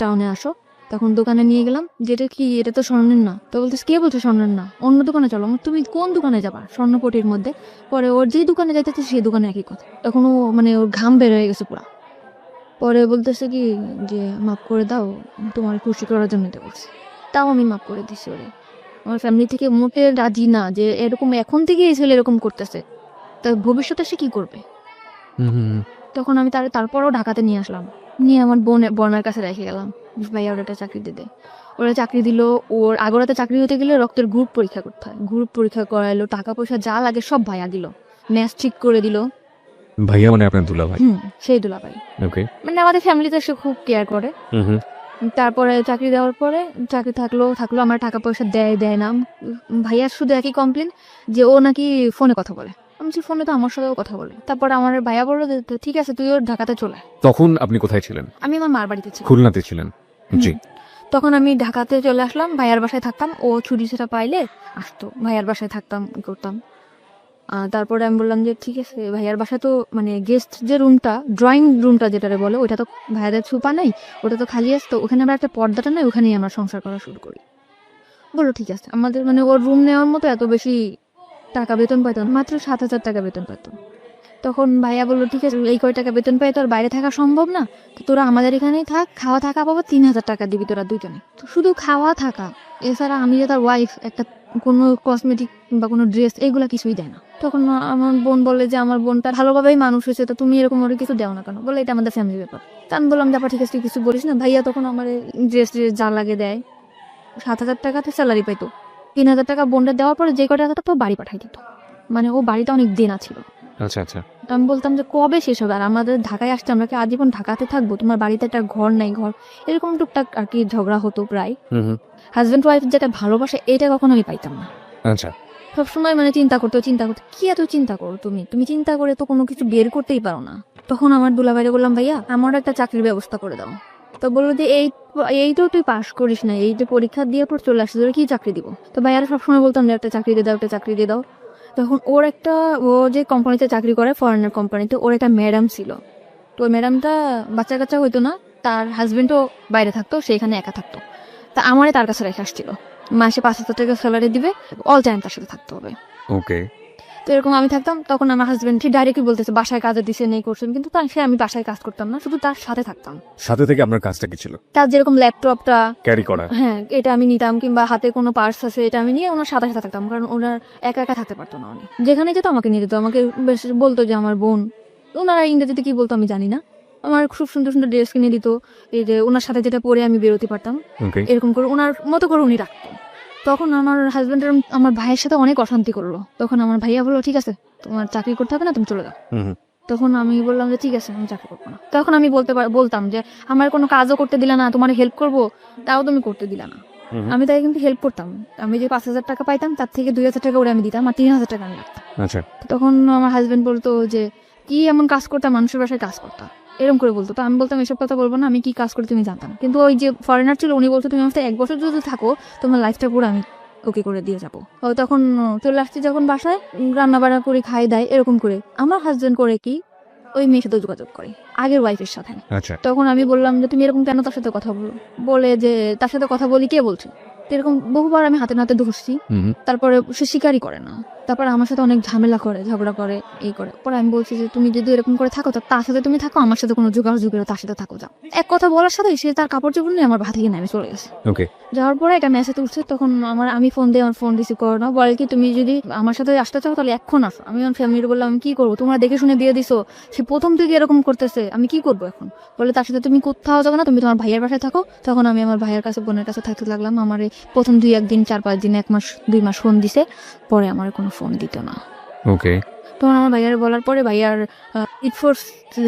টাউনে আসো। তখন দোকানে নিয়ে গেলাম, যেটা কি এটা তো স্বর্ণের না। তো বলতেছে কে বলছে স্বর্ণের না, অন্য দোকানে চলো। তুমি কোন দোকানে যাবা? স্বর্ণপটির মধ্যে। পরে ওর যেই দোকানে যাইতেছে সেই দোকানে একই কথা। তখন ও মানে ওর ঘাম বের হয়ে গেছে পুরা। পরে বলতেছে কি যে মাফ করে দাও, তোমার খুশি করার জন্য এটা বলছি। তাও আমি মাফ করে দিছি ওরে। আমার ফ্যামিলি থেকে মোটে রাজি না যে এরকম এখন থেকে এই ছেলে এরকম করতেছে, তা ভবিষ্যতে সে কি করবে। তখন আমি তারপরও ঢাকাতে নিয়ে আসলাম, নিয়ে আমার বোনের কাছে রেখে গেলাম। ভাইয়া ওর একটা চাকরি দিতে, ওরা চাকরি দিল। ওর আগরাতে চাকরি হতে গেলে রক্তের গ্রুপ পরীক্ষা করতে হয়, গ্রুপ পরীক্ষা করাইলো, টাকা পয়সা যা লাগে সব ভাইয়া দিল, ম্যাচ ঠিক করে দিল। ভাইয়া মানে আপনার দুলা ভাই? সেই দুলাভাই। ওকে। মানে আমাদের ফ্যামিলিতে সে খুব কেয়ার করে। তারপরে চাকরি দেওয়ার পরে চাকরি থাকলো আমার টাকা পয়সা দেয় না। ভাইয়ার শুধু একই কমপ্লেন যে ও নাকি ফোনে কথা বলে। আমি বলছি ফোনে তো আমার সাথেও কথা বলে। তারপরে আমার ভাইয়া বললো যে ঠিক আছে তুই ওর ঢাকাতে চলে। তখন আপনি কোথায় ছিলেন? আমি আমার মার বাড়িতে ছিলাম। খুলনাতে ছিলেন? জি। তখন আমি ঢাকাতে চলে আসলাম, ভাইয়ার বাসায় থাকতাম। ও ছুটি সেটা পাইলে আসতো, ভাইয়ার বাসায় থাকতাম, করতাম। তারপরে আমি বললাম যে ঠিক আছে, ভাইয়ার বাসায় তো মানে গেস্ট যে রুমটা, ড্রয়িং রুমটা যেটারে বলে, ওইটা তো ভাইয়াদের ছুপা নাই, ওটা তো খালি আসতো, ওখানে আমরা একটা পর্দাটা নেই, ওখানেই আমরা সংসার করা শুরু করি। বললো ঠিক আছে। আমাদের মানে ওর রুম নেওয়ার মতো এত বেশি টাকা বেতন পাইতো না, মাত্র 7,000 টাকা বেতন পাইতো। তখন ভাইয়া বললো ঠিক আছে, এই কয় টাকা বেতন পাই তো আর বাইরে থাকা সম্ভব না, তো তোরা আমাদের এখানেই থাক, খাওয়া থাকা পাবো 3,000 টাকা দিবি তোরা দুজনে। তো শুধু খাওয়া থাকা, এছাড়া আমি যে তার ওয়াইফ, একটা কোনো কসমেটিক বা কোনো ড্রেস এগুলা কিছুই দেয় না। তখন আমার বোন বলে যে আমার বোনটা ভালোভাবেই মানুষ হয়েছে, তো তুমি এরকম ওর কিছু দেও না কেন? বলে এটা আমাদের ফ্যামিলি ব্যাপার। তা আমি বললাম ব্যাপার ঠিক আছে, তুই কিছু বলিস না। ভাইয়া তখন আমার ড্রেস যা লাগে দেয়। 7,000 টাকাতে স্যালারি পাইতো, 3,000 টাকা বোনটা দেওয়ার পরে যে কটা টাকা তো বাড়ি পাঠাই দিত। মানে ও বাড়িতে অনেক দেনা ছিল। আচ্ছা আচ্ছা। আমি বলতাম যে কবে শেষ হবে, আর আমাদের ঢাকায় আসছে, আমরা কি আজীবন ঢাকাতে থাকবো? তোমার বাড়িতে একটা ঘর নাই, ঘর এরকম টুকটাক আর কি ঝগড়া হতো প্রায়। হাজব্যান্ড ওয়াইফ যেটা ভালোবাসে এটা কখনো আমি পাইতাম না। আচ্ছা। সবসময় মানে চিন্তা করতে কি এত চিন্তা করো তুমি চিন্তা করে তো কোনো কিছু বের করতেই পারো না। তখন আমার দুলাভাইরে বললাম ভাইয়া আমার একটা চাকরির ব্যবস্থা করে দাও। তো বললো যে এই তো তুই পাশ করিস না, এই যে পরীক্ষা দিয়ে পর চলে আসছে, তোর কি চাকরি দিব? তো ভাইয়ারা সবসময় বলতাম যে একটা চাকরি দিয়ে দাও, একটা চাকরি দিয়ে দাও। তখন ও যে কোম্পানিতে চাকরি করে, ফরেনার কোম্পানিতে, ওর একটা ম্যাডাম ছিল। তো ওই ম্যাডামটা বাচ্চা কাচ্চা হইতো না, তার হাজবেন্ডও বাইরে থাকতো, সেখানে একা থাকতো। তা আমারে তার কাছে রেখে আসছিল, মাসে 5,000 টাকা স্যালারি দিবে, অল টাইম তার সাথে থাকতে হবে। ওকে। তো এরকম আমি থাকতাম। তখন আমার হাজবেন্ড ঠিক ডাইরেক্টলি বলতেছে বাসায় কাজে দিছে নেই করছেন, কিন্তু আমি বাসায় কাজ করতাম না, শুধু তার সাথে থাকতাম। সাথে থেকে আপনার কাজটা কি ছিল? তার যেরকম ল্যাপটপটা ক্যারি করা? হ্যাঁ, এটা আমি নিতাম, কিংবা হাতে কোনো পার্স আছে এটা আমি নিয়ে ওনার সাথে সাথে থাকতাম, কারণ ওনার একা একা থাকতে পারতো না। উনি যেখানে যেত আমাকে নিয়ে যেত, আমাকে বেশ বলতো যে আমার বোন, ওনারা ইংরেজিতে কি বলতো আমি জানি না, আমার খুব সুন্দর সুন্দর ড্রেস কিনে দিত, এই যে ওনার সাথে যেটা পরে আমি বেরোতে পারতাম, এরকম করে ওনার মতো করে উনি রাখতো। তখন আমার হাজবেন্ডের আমার ভাইয়ের সাথে অনেক অশান্তি করলো। তখন আমার ভাইয়া বললো ঠিক আছে তোমার চাকরি করতে হবে না, তুমি চলে যাও। তখন আমি বললাম যে ঠিক আছে আমি চাকরি করবো না। তখন আমি বলতাম যে আমার কোনো কাজও করতে দিলা না, তোমার হেল্প করবো তাও তুমি করতে দিলা না। আমি তাই কিন্তু হেল্প করতাম। আমি যে 5,000 টাকা পাইতাম তার থেকে 2,000 টাকা ওরে আমি দিতাম, আর 3,000 টাকা আমি রাখতাম। আচ্ছা। তখন আমার হাজবেন্ড বলতো যে কি এমন কাজ করতাম, মানুষের বাসায় কাজ করতাম, এরকম করে বলতো। তো আমি বলতাম এসব কথা বলবো না, আমি কি কাজ করি তুমি জানতাম। কিন্তু ওই যে ফরেনার ছিল উনি বলতো তুমি আমার সাথে 1 বছর যদি থাকো তোমার লাইফটা পুরো আমি ওকে করে দিয়ে যাবো। ও তখন চলে আসছি যখন বাসায়, রান্না বান্না করে খাই দেয় এরকম করে। আমার হাজবেন্ড করে কি, ওই মেয়ের সাথে যোগাযোগ করে, আগের ওয়াইফের সাথে। আচ্ছা, তখন আমি বললাম যে তুমি এরকম কেন তার সাথে কথা বলো, বলে যে তার সাথে কথা বলি কে বলছে। তো এরকম বহুবার আমি হাতে নাতে ধরছি, তারপরে সে স্বীকারই করে না। তারপরে আমার সাথে অনেক ঝামেলা করে, ঝগড়া করে, এই করে। পরে আমি বলছি যে তুমি যদি এরকম করে থাকো তো তার সাথে তুমি থাকো, আমার সাথে কোনো যোগাযোগের তার সাথে থাকো যাও। এক কথা বলার সাথে সে তার কাপড় চোপড় নিয়ে আমার বাসা থেকে নেমে চলে গেছে। ওকে, যাওয়ার পরে একটা মেসেজ উঠছে, তখন আমি ফোন দিয়ে আমার ফোন রিসিভ করো না, বলে কি তুমি যদি আমার সাথে আসতে চাও তাহলে এখন আসো। আমি আমার ফ্যামিলির বললাম আমি কি করবো, তোমরা দেখে শুনে বিয়ে দিছো, সে প্রথম থেকে এরকম করতেছে, আমি কি করবো এখন। বলে তার সাথে তুমি কোথাও যাবে না, তুমি তোমার ভাইয়ের বাসায় থাকো। তখন আমি আমার ভাইয়ের কাছে, বোনের কাছে থাকতে লাগলাম। আমার এই প্রথম 2-1 দিন 4-5 দিন 1 মাস 2 মাস ফোন দিছে, পরে আমার কোনো ফোন দিত না। ওকে, তখন আমার ভাইয়ার বলার পরে ভাইয়ার ইটফোর্স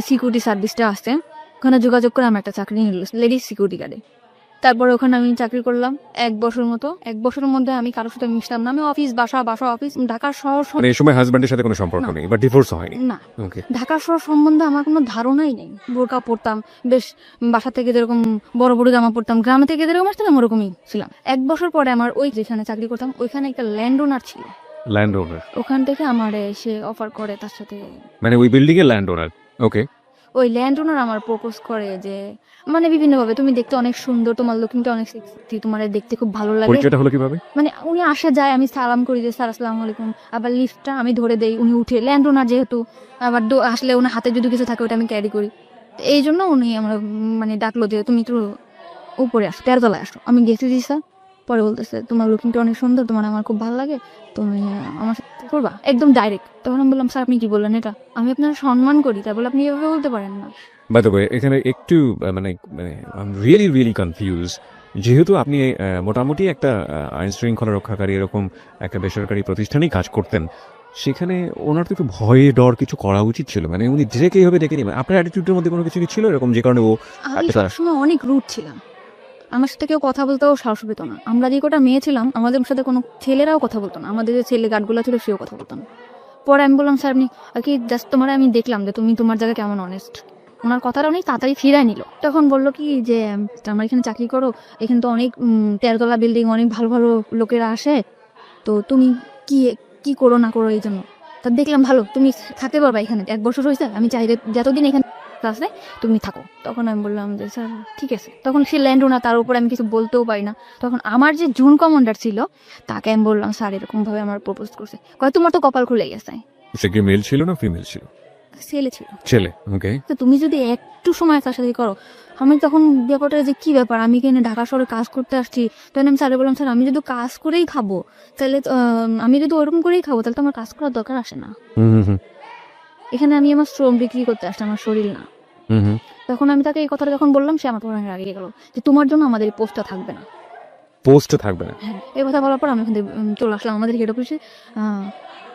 সিকিউরিটি সার্ভিসটা আসছে, ওখানে যোগাযোগ করে আমার একটা চাকরি নিল লেডিস সিকিউরিটি গার্ডে। তারপরে ওখানে আমি চাকরি করলাম 1 বছর মতো। 1 বছরের মধ্যে আমি কারোর সাথে মিশতাম না। আমি অফিস বাসা বাসা অফিস, ঢাকার শহর মানে এই সময় হাজবেন্ডের সাথে কোনো সম্পর্ক না। নেই বা ডিভোর্স হয়নি? না, ওকে, ঢাকা শহর সম্বন্ধে আমার কোনো ধারণাই নেই। বোরকা পরতাম, বেশ বাসা থেকে যেরকম বড় বড় জামা পরতাম, গ্রামে থেকে যেরকম আসতাম ওরকমই ছিলাম। 1 বছর পরে আমার ওই যেখানে চাকরি করতাম ওইখানে একটা ল্যান্ড ওনার ছিল, ল্যান্ড ওনার? ওখান থেকে আমার সে অফার করে তার সাথে। মানে ওই বিল্ডিং এর ল্যান্ড ওনার? ওকে, ওই ল্যান্ড ওনার আমার প্রপোজ করে যে মানে বিভিন্নভাবে, তুমি দেখতে অনেক সুন্দর, তোমার লুকিংটা অনেক সেক্সি, তোমার দেখতে খুব ভালো লাগে। পরিচয়টা হলো কিভাবে? মানে উনি আসা যায়, আমি সালাম করি যে স্যার আসসালামু আলাইকুম, আবার লিফটটা আমি ধরে দেই, উনি উঠে, ল্যান্ড ওনার যেহেতু, আবার আসলে ওনার হাতে যদি কিছু থাকে ওটা আমি ক্যারি করি। তো এই জন্য উনি আমার মানে ডাকলো যে তুমি একটু উপরে আসো, 13 তলায় আসো। আমি গেছি জি স্যার। পরে বলতেছে তোমার লুকিংটা অনেক সুন্দর, তোমার আমার খুব ভালো লাগে, তুমি আমার সাথে করবা, একদম ডাইরেক্ট। তখন আমি বললাম স্যার আপনি কি বললেন এটা, আমি আপনার সম্মান করি, তাই বলে আপনি এভাবে বলতে পারেন না। বাই দ্য ওয়ে, এখানে একটু মানে মানে I am really really confuse. যেহেতু আপনি মোটামুটি একটা আইন শৃঙ্খলা রক্ষাকারী এরকম একটা বেসরকারি প্রতিষ্ঠানেই কাজ করতেন, সেখানে ওনার তো একটু ভয়ে ডর কিছু করা উচিত ছিল। মানে উনি ডিরেক্ট এইভাবে দেখে নেবেন, আপনার অ্যাটিটিউডের মধ্যে কোনো কিছু কি ছিল এরকম যে কারণে ও আমি সবসময় অনেক রুট ছিলাম, আমার সাথে কেউ কথা বলতেও সাহস পেত না। আমরা যে কটা মেয়ে ছিলাম আমাদের সাথে কোনো ছেলেরাও কথা বলতো না, আমাদের যে ছেলে গার্ডগুলো ছিল সেও কথা বলতো না। পরে আমি বললাম স্যার আপনি কি জাস্ট তোমার আমি দেখলাম যে তুমি তোমার জায়গায় কেমন অনেস্ট। ওনার কথাটা উনি তাড়াতাড়ি ফিরায় নিল। তখন বললো কি যে আমার এখানে চাকরি করো, এখানে তো অনেক 13 তলা বিল্ডিং, অনেক ভালো ভালো লোকেরা আসে, তো তুমি কি কি করো না করো এই জন্য। তা দেখলাম ভালো, তুমি থাকতে পারবা এখানে, 1 বছর হয়েছে, আমি চাইলে যতদিন এখানে আছে তুমি থাকো। তখন আমি বললাম যে স্যার ঠিক আছে। তখন সে ল্যান্ড ওনার, তার উপর আমি কিছু বলতেও পারি না। তখন আমার যে জুন কমান্ডার ছিল তাকে আমি বললাম স্যার এরকম ভাবে আমার প্রপোজ করছে। কয় তোমার তো কপাল খুলে গেছে। সে কি মেল ছিল না ফিমেল ছিল? ছেলে ছিল। ছেলে, ওকে। তো তুমি যদি একটু সময় তার সাথে করো, আমি তখন ব্যাপারটা যে কি ব্যাপার, আমি এখানে ঢাকা শহরে কাজ করতে আসছি। তখন আমি স্যারে বললাম স্যার আমি যদি কাজ করেই খাবো তাহলে আমি যদি ওরকম করেই খাবো তাহলে তো আমার কাজ করার দরকার আসে না। এখানে আমি আমার শ্রম বিক্রি করতে আসছি, আমার শরীর না। তখন আমি তাকে এই কথাটা যখন বললাম সে আমার পড়ানোর আগে গেল যে তোমার জন্য আমাদের এই পোস্টটা থাকবে না। পোস্ট থাকবে না? হ্যাঁ, এই কথা বলার পর আমি ওখান থেকে চলে আসলাম আমাদের হেড অফিসে।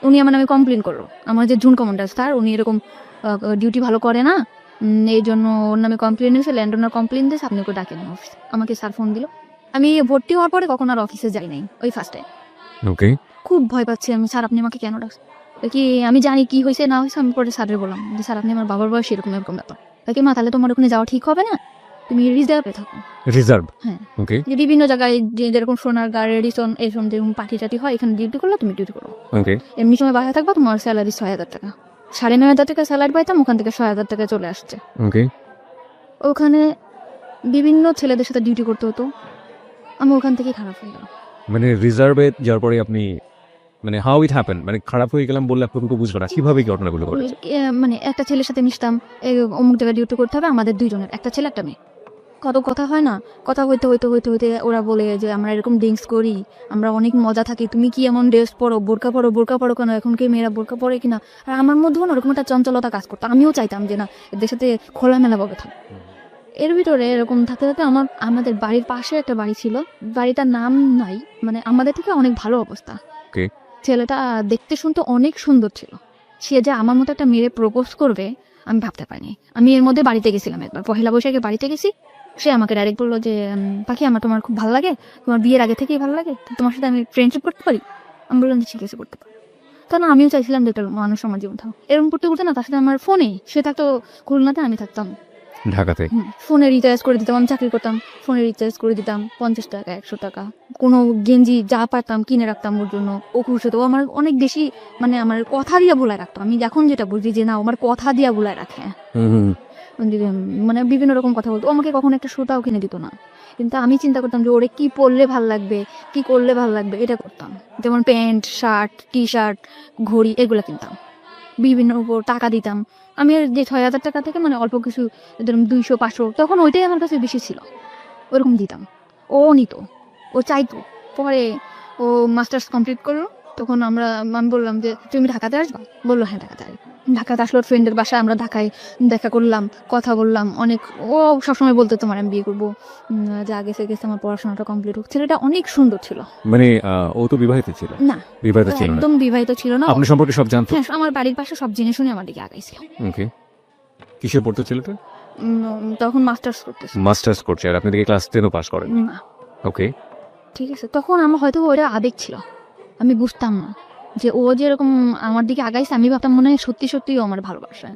উনি আমার নামে কমপ্লেন করলো, আমার যে জুন কমান্ডার স্যার উনি এরকম ডিউটি ভালো করে না, এই জন্য ওর নামে কমপ্লেন দিয়েছে, ল্যান্ড ওনার কমপ্লেন দিয়েছে, আপনি ওকে ডাকেন অফিসে। আমাকে স্যার ফোন দিল। আমি ভর্তি হওয়ার পরে কখন আর অফিসে যাই নাই, ওই ফার্স্ট টাইম। ওকে, খুব ভয় পাচ্ছি আমি, স্যার আপনি আমাকে কেন ডাকছেন, কি আমি জানি কি হয়েছে না হয়েছে। আমি পরে স্যারের বললাম যে স্যার আপনি আমার বাবার বয়স এরকম এরকম ব্যাপার। তাকে মা তাহলে তোমার ওখানে যাওয়া ঠিক হবে না, তুমি রিজার্ভে থাকো। রিজার্ভ? হ্যাঁ, ওকে, যে বিভিন্ন জায়গায় যেরকম সোনার গাড়ি রেডিসন এরকম যেরকম পার্টি টাটি হয় এখানে ডিউটি করলে তুমি ডিউটি করো। ওকে, এমনি সময় বাসায় থাকবা, তোমার স্যালারি 6,000 টাকা, 9,500 টাকা স্যালারি পাইতাম, ওখান থেকে 6,000 টাকা চলে আসছে। ওকে। ওখানে বিভিন্ন ছেলেদের সাথে ডিউটি করতে হতো, আমি ওখান থেকে খারাপ হয়ে গেলাম। মানে রিজার্ভে যাওয়ার পরে আপনি মানে হাউ ইট হ্যাপেন, মানে খারাপ হয়ে গেলাম বললে আপনি বুঝবো না কিভাবে কি ঘটনাগুলো ঘটেছে? মানে একটা ছেলের সাথে মিশতাম, অমুক জায়গায় ডিউটি করতে হবে, আমাদের 2 জনের, একটা ছেলে একটা মেয়ে। কত কথা হয় না, কথা হইতে হইতে হইতে হইতে ওরা বলে যে আমরা এরকম ড্রিঙ্কস করি, আমরা অনেক মজা থাকি, তুমি কি এমন ড্রেস পরো, বোরকা পরো কেন, এখন কি মেয়েরা বোরকা পরে কিনা। আর আমার মধ্যেও না ওরকম একটা চঞ্চলতা কাজ করতো, আমিও চাইতাম যে না এদের সাথে খোলামেলাভাবে থাক। এর ভিতরে এরকম থাকতে থাকতে আমাদের বাড়ির পাশে একটা বাড়ি ছিল, বাড়িটার নাম নাই, মানে আমাদের থেকে অনেক ভালো অবস্থা। Okay. ছেলেটা দেখতে শুনতে অনেক সুন্দর ছিল, সে যে আমার মতো একটা মেয়ে প্রপোজ করবে আমি ভাবতে পারিনি। আমি এর মধ্যে বাড়িতে গেছিলাম একবার, পহেলা বৈশাখে বাড়িতে গেছি। সে আমাকে ডাইরেক্ট বললো যে পাখি তোমার খুব ভালো লাগে, তোমার বিয়ের আগে থেকেই ভালো লাগে, তোমার সাথে আমি ফ্রেন্ডশিপ করতে পারি। আমি বললাম যে ঠিক আছে করতে পারি। কারণ আমিও চাইছিলাম যে একটা মানুষ আমার জীবন থাকুক। এরকম করতে করতে না তার সাথে আমার ফোনে, সে থাকতো খুলনাতে, আমি থাকতাম ঢাকাতে? ফোনে রিচার্জ করে দিতাম, আমি চাকরি করতাম, ফোনে রিচার্জ করে দিতাম 50 টাকা 100 টাকা, কোনো গেঞ্জি যা পারতাম কিনে রাখতাম ওর জন্য। ও খুশি হতো, ও আমার অনেক বেশি মানে আমার কথা দিয়ে বলায় রাখতো। আমি এখন যেটা বুঝি যে না, ও আমার কথা দিয়ে বলায় রাখে। মানে বিভিন্ন রকম কথা বলতো। ও আমাকে কখনো একটা সুতাও কিনে দিত না, কিন্তু আমি চিন্তা করতাম যে ওরে কি পরলে ভাল লাগবে, কি করলে ভাল লাগবে, এটা করতাম। যেমন প্যান্ট, শার্ট, টি শার্ট, ঘড়ি এগুলো কিনতাম, বিভিন্ন উপর টাকা দিতাম। আমি আর যে 6,000 টাকা থেকে মানে অল্প কিছু, ধরুন 200-500, তখন ওইটাই আমার কাছে বেশি ছিল, ওরকম দিতাম। ও নিত, ও চাইতো। পরে ও মাস্টার্স কমপ্লিট করলো, তখন আমি বললাম যে তুমি ঢাকাতে আসবা, বললো হ্যাঁ ঢাকাতে আসবো। ঢাকাতে আসলো ফ্রেন্ডের বাসায়, আমরা ঢাকায় দেখা করলাম, কথা বললাম অনেক। ও সবসময় বলতো তোমার আমি বিয়ে করবো, যা গেছে গেছে, আমার পড়াশোনাটা কমপ্লিট হোক। ছেলেটা অনেক সুন্দর ছিল। মানে ও তো বিবাহিত ছিল? না, বিবাহিত ছিল না। একদম বিবাহিত ছিল না। আপনি সম্পর্কে সব জানতো? হ্যাঁ, আমার বাড়ির পাশে সব জেনে শুনে আমার দিকে আগাইছিল। ওকে। কিসে পড়তো ছেলেটা? তখন মাস্টার্স করতেছে। মাস্টার্স করছে, আর আপনি দেখি ক্লাস 10ও পাস করেন। না, ওকে। ঠিক আছে, তখন আমার হয়তো ওটা আবেগ ছিল, আমি বুঝতাম না যে ও যেরকম আমার দিকে আগাইছে। আমি ভাবতাম মনে হয় সত্যি সত্যি ও আমার ভালোবাসে।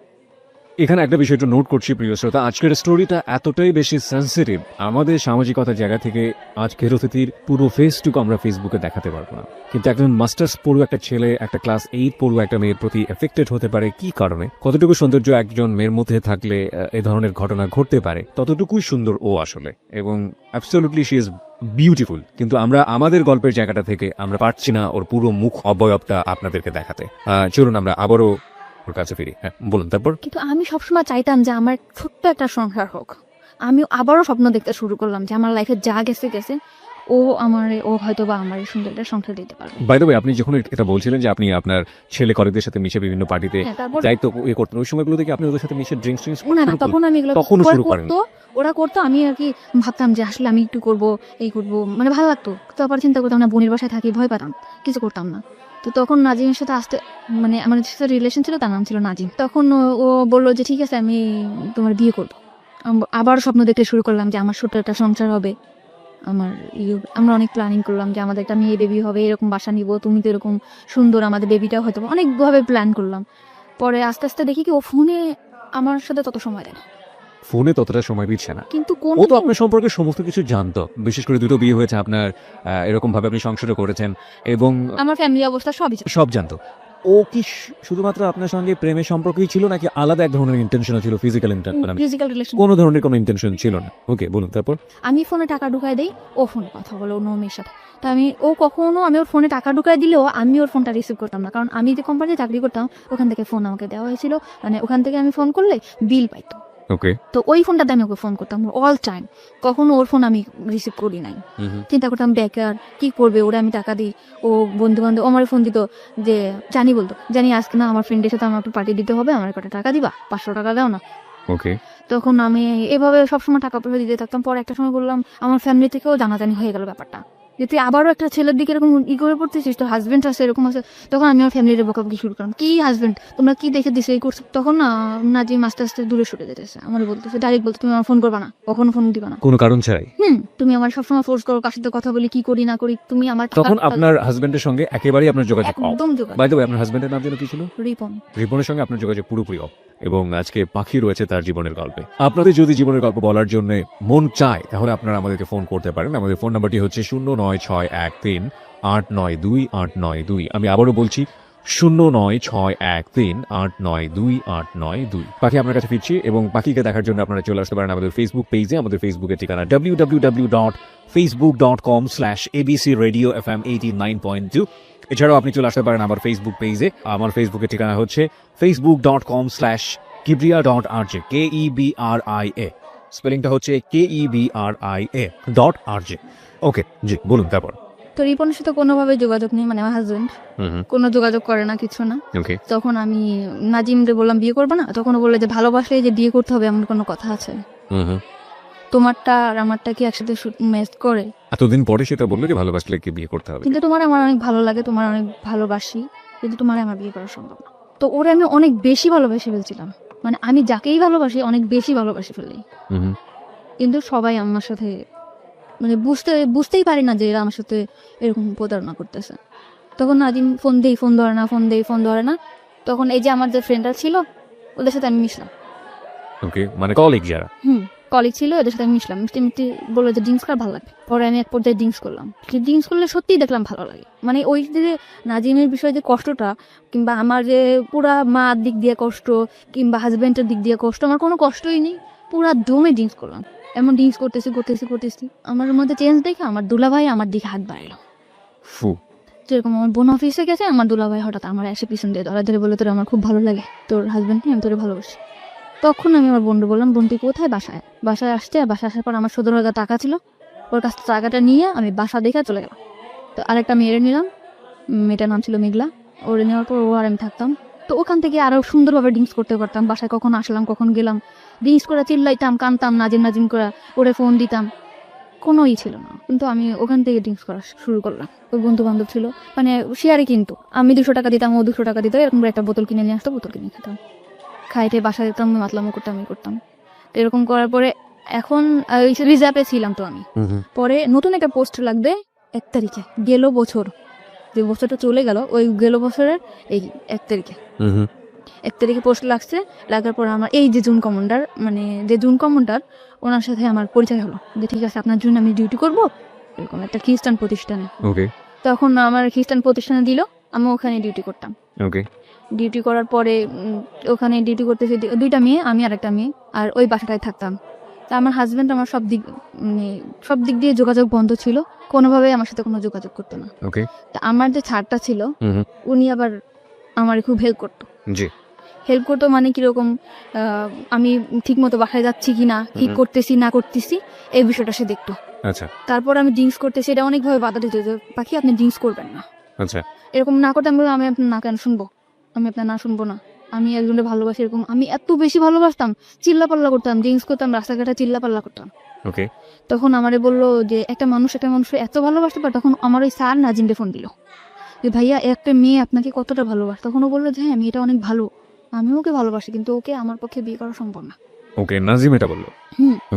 এখানে একটা বিষয় একটু নোট করছি প্রিয় শ্রোতা, আজকের স্টোরিটা এতটাই বেশি সেন্সিটিভ, আমাদের সামাজিকতার জায়গা থেকে আজকের অতিথির পুরো ফেসটুকু আমরা ফেসবুকে দেখাতে পারবো না। কিন্তু একজন মাস্টার্স পড়ুয়া একটা ছেলে একটা ক্লাস 8 পড়ুয়া একটা মেয়ের প্রতি এফেক্টেড হতে পারে কি কারণে, কতটুকু সৌন্দর্য একজন মেয়ের মধ্যে থাকলে এ ধরনের ঘটনা ঘটতে পারে, ততটুকুই সুন্দর ও আসলে, এবং অ্যাবসলিউটলি শি ইজ বিউটিফুল। কিন্তু আমরা আমাদের গল্পের জায়গাটা থেকে আমরা পারছি না ওর পুরো মুখ অবয়বটা আপনাদেরকে দেখাতে। চলুন আমরা আবারও ওর কাছে ফিরি। হ্যাঁ বলুন তারপর। কিন্তু আমি সবসময় চাইতাম যে আমার ছোট্ট একটা সংসার হোক। আমি আবারও স্বপ্ন দেখতে শুরু করলাম যে আমার লাইফে যা গেছে গেছে, ও হয়তো বা আমার এই সুন্দর একটা সংসার দিতে পারবে। বাই দ্য ওয়ে, আপনি যখন এটা বলছিলেন যে আপনি আপনার ছেলে কলেজের সাথে মিশে বিভিন্ন পার্টিতে হ্যাঁ, তারপর দায়িত্ব করতেন, ওই সময়গুলো থেকে আপনি ওদের সাথে মিশে ড্রিঙ্কস না না, তখন আমি এগুলো তখনও ওরা শুরু করেন? করতো, ওরা করতো, আমি আর কি ভাবতাম যে আসলে আমি একটু করবো, এই করবো, মানে ভালো লাগতো। তারপর চিন্তা করতাম না, বোনের বাসায় থাকি, ভয় পেতাম, কিছু করতাম না। তো তখন নাজিমের সাথে আসতে, মানে আমার সাথে রিলেশন ছিল, তার নাম ছিল নাজিম। তখন ও বললো যে ঠিক আছে আমি তোমার বিয়ে করবো। আবার স্বপ্ন দেখতে শুরু করলাম যে আমার ছোট্ট একটা সংসার হবে। আমরা অনেক প্ল্যানিং করলাম যে আমাদের একটা মেয়ে বেবি হবে, এরকম বাসা নিব, তুমি তো এরকম সুন্দর, আমাদের বেবিটাও হয়তো। অনেকভাবে প্ল্যান করলাম। পরে আস্তে আস্তে দেখি কি ও ফোনে আমার সাথে তত সময় দেয় না, ফোনে ততটা সময় দিচ্ছে না। কিন্তু কোন ও তো আপনার সম্পর্কে সমস্ত কিছু জানতো, বিশেষ করে দুটো বিয়ে হয়েছে আপনার, এরকম ভাবে আপনি সংসারও করেছেন এবং আমার ফ্যামিলি অবস্থা সবই জানে। সব জানতো। ও কি শুধুমাত্র আপনার সঙ্গে প্রেমের সম্পর্কই ছিল নাকি আলাদা এক ধরনের ইন্টেনশন ছিল, ফিজিক্যাল ফিজিক্যাল রিলেশন। কোনো ধরনের কোনো ইন্টেনশন ছিল না? ওকে, বলুন তারপর। আমি ফোনে টাকা ঢুকাই দেই, ও ফোনে কথা বলে অন্য মেয়ের সাথে। তা আমি ওর ফোনে টাকা ঢুকাই দিলেও আমি ওর ফোনটা রিসিভ করতাম না, কারণ আমি যে কোম্পানিতে চাকরি করতাম ওখান থেকে ফোন আমাকে দেওয়া হয়েছিল, মানে ওখান থেকে আমি ফোন করলে বিল পাইতো। ওকে। তো ওই ফোনটাতে আমি ওকে ফোন করতাম অল টাইম, কখনো ওর ফোন আমি রিসিভ করি নাই। চিন্তা করতাম বেকার, কি করবে, ওরা আমি টাকা দিই, ও বন্ধু বান্ধব আমার ফোন দিত যে বলতো জানি আজকে না আমার ফ্রেন্ডের সাথে আমার একটু পার্টি দিতে হবে, আমার কটা টাকা দিবা, 500 টাকা দাও না। ওকে। তখন আমি এভাবে সবসময় টাকা পয়সা দিতে থাকতাম। পরে একটা সময় বললাম, আমার ফ্যামিলি থেকেও জানাজানি হয়ে গেল ব্যাপারটা, যে তুই আবারও একটা ছেলের দিকে এরকম করে পড়তেছিস, তোর হাজবেন্ড আছে এরকম আছে। তখন আমি আমার ফ্যামিলির বকাবকি শুরু করলাম, কি হাজবেন্ড, তোমরা কি দেখে দিছে এই করছো। তখন নাজিম আস্তে আস্তে দূরে সরে যেতেছে, আমার বলতেছে ডাইরেক্ট, বলতে তুমি আমার ফোন করবা না, কখনো ফোন দিবা না, কোনো কারণ ছাড়াই। তুমি আমার সবসময় ফোর্স করো, কার সাথে কথা বলি, কি করি না করি, তুমি আমার তখন আপনার হাজবেন্ডের সঙ্গে একেবারেই আপনার যোগাযোগ অফ? একদম যোগাযোগ। বাই দ্য ওয়ে, আপনার হাজবেন্ডের নাম যেন কি ছিল? রিপন। রিপনের সঙ্গে আপনার যোগাযোগ পুরোপুরি অফ, এবং আজকে পাখি রয়েছে তার জীবনের গল্পে। আপনাদের যদি জীবনের গল্প বলার জন্য মন চায় তাহলে আপনারা আমাদেরকে ফোন করতে পারেন। আমাদের ফোন নাম্বারটি হচ্ছে 09613892892। আমি আবারও বলছি 09613892892। পাখি আপনার কাছে ফিরছি, এবং পাখিকে দেখার জন্য আপনারা চলে আসতে পারেন আমাদের ফেসবুক পেজে। আমাদের ফেসবুকের ঠিকানা www.facebook.com/abcradiofm89.2। এছাড়াও আপনি চলে আসতে পারেন আমার ফেসবুক পেজে। আমার ফেসবুকের ঠিকানা হচ্ছে facebook.com/kibria.rj, KEBRIA, স্পেলিংটা হচ্ছে KEBRIA.RJ। ওকে, জি বলুন তারপর। তো রিপনের সাথে কোনোভাবে যোগাযোগ নেই, মানে আমার হাজবেন্ড কোনো যোগাযোগ করে না, কিছু না। ওকে। তখন আমি নাজিমরে বললাম বিয়ে করবে না, তখন ও বললে যে ভালোবাসলে যে বিয়ে করতে হবে এমন কোনো কথা আছে, তোমারটা আর আমারটা কি একসাথে ম্যাচ করে। এতদিন পরে সেটা বললো যে ভালোবাসলে কি বিয়ে করতে হবে। কিন্তু তোমার আমার অনেক ভালো লাগে, তোমার অনেক ভালোবাসি, কিন্তু তোমার আমার বিয়ে করা সম্ভব না। তো ওরে আমি অনেক বেশি ভালোবেসে ফেলছিলাম, মানে আমি যাকেই ভালোবাসি অনেক বেশি ভালোবাসি ফেলি। কিন্তু সবাই আমার সাথে মানে বুঝতেই পারি না যে এরা আমার সাথে এরকম প্রতারণা করতেছে। তখন নাজিম ফোন ধরে না। তখন এই যে আমার যে ফ্রেন্ডরা ছিল ওদের সাথে আমি মিশলাম, ওকে, মানে কলিগ যারা। কলিগ ছিল, এদের সাথে আমি মিশলাম, মিষ্টি মিষ্টি বললো যে ড্রিঙ্কস করা ভালো লাগে। পরে আমি এক পর্যায়ে ড্রিঙ্কস করলাম, ড্রিঙ্কস করলে সত্যিই দেখলাম ভালো লাগে। মানে ওই যে নাজিমের বিষয়ে যে কষ্টটা, কিংবা আমার যে পুরা মার দিক দিয়ে কষ্ট, কিংবা হাজবেন্ডের দিক দিয়ে কষ্ট, আমার কোনো কষ্টই নেই, পুরা দমে ড্রিঙ্কস করলাম। এমন ড্রিঙ্কস করতেছি আমার মধ্যে চেঞ্জ দেখে আমার দুলাভাই আমার দিকে হাত বাড়ালো। ফু। যেরকম আমার বোন অফিসে গেছে, আমার দুলাভাই হঠাৎ আমার এসে পিছন দিয়ে ধরা ধরে বলে, তোর আমার খুব ভালো লাগে, তোর হাজবেন্ডকে আমি তোরে ভালোবাসি। তখন আমি আমার বোনকে বললাম, বোন তুই কোথায়? বাসায় আসছে। বাসায় আসার পর আমার 17,000 টাকা ছিল, ওর কাছ থেকে টাকাটা নিয়ে আমি বাসা দেখে চলে গেলাম। তো আরেকটা মেয়েরে নিলাম, মেয়েটার নাম ছিল মেঘলা। ওরে নেওয়ার পর ও আর আমি থাকতাম। তো ওখান থেকে আরো সুন্দরভাবে ড্রিঙ্কস করতে পারতাম। বাসায় কখন আসলাম, কখন গেলাম, ড্রিঙ্কস করে চিল্লাইতাম, কানতাম, নাজিম করে ওরে ফোন দিতাম, কোনো ছিল না। কিন্তু আমি ওখান থেকে ড্রিঙ্কস করা শুরু করলাম। ওই বন্ধু বান্ধব ছিল, মানে শেয়ারে, কিন্তু আমি 200 টাকা দিতাম, ও 200 টাকা দিত, এরকম করে একটা বোতল কিনে নিয়ে আসতো, বোতল কিনে খেতাম, খাইতে বাসায় যেতাম, মাতলামো করতাম। এরকম করার পরে এখন রিজার্ভে ছিলাম। তো আমি পরে নতুন একটা পোস্ট লাগবে 1 তারিখে, গেল বছর, যে বছরটা চলে গেল, ওই গেল বছরের এই 1 তারিখে 1 তারিখে পোস্ট লাগছে। লাগার পর আমার এই যে জুন কমান্ডার, ওনার সাথে আমার পরিচয় হলো, যে ঠিক আছে আপনার জন্য আমি ডিউটি করব, এরকম একটা খ্রিস্টান প্রতিষ্ঠানে। ওকে। তখন আমার খ্রিস্টান প্রতিষ্ঠানে দিল, আমি ওখানে ডিউটি করতাম। ওকে। ডিউটি করার পরে ওখানে ডিউটি করতেছি 2টা মেয়ে, আমি আর একটা মেয়ে, আর ওই বাসাটায় থাকতাম। তা আমার হাজবেন্ড আমার সব দিক দিয়ে যোগাযোগ বন্ধ ছিল, কোনোভাবে আমার সাথে কোনো যোগাযোগ করতো না। ওকে। তা আমার যে ছাড়টা ছিল, উনি আবার আমার খুব হেল্প করতো। জি। হেল্প করতো মানে কিরকম, আমি ঠিক মতো বাসায় যাচ্ছি কিনা, কি করতেছি না করতেছি, এই বিষয়টা সে দেখতো। আচ্ছা। তারপর আমি ড্রিঙ্কস করতেছি, এটা অনেকভাবে বাধা দিত, যে পাখি আপনি ড্রিঙ্কস করবেন না, আচ্ছা। এরকম না করতে। আমি বললাম, আমি আপনার না কেন শুনবো, আমি আপনার না শুনবো না, আমি একজনের ভালোবাসি। এরকম আমি এত বেশি ভালোবাসতাম, চিল্লাপাল্লা করতাম, ড্রিঙ্কস করতাম, রাস্তাঘাটে চিল্লাপাল্লা করতাম। ওকে। তখন তখন আমারে বললো যে একটা মানুষ এত ভালোবাসতে পারে। তখন আমার ওই স্যার নাজিমকে ফোন দিল, যে ভাইয়া একটা মেয়ে আপনাকে কতটা ভালোবাসে। তখন ও বললো যে হ্যাঁ, মেয়েটা অনেক ভালো, আমি ওকে ভালোবাসি, কিন্তু ওকে আমার পক্ষে বিয়ে করা সম্ভব না। ওকে, নাজিম এটা বললো।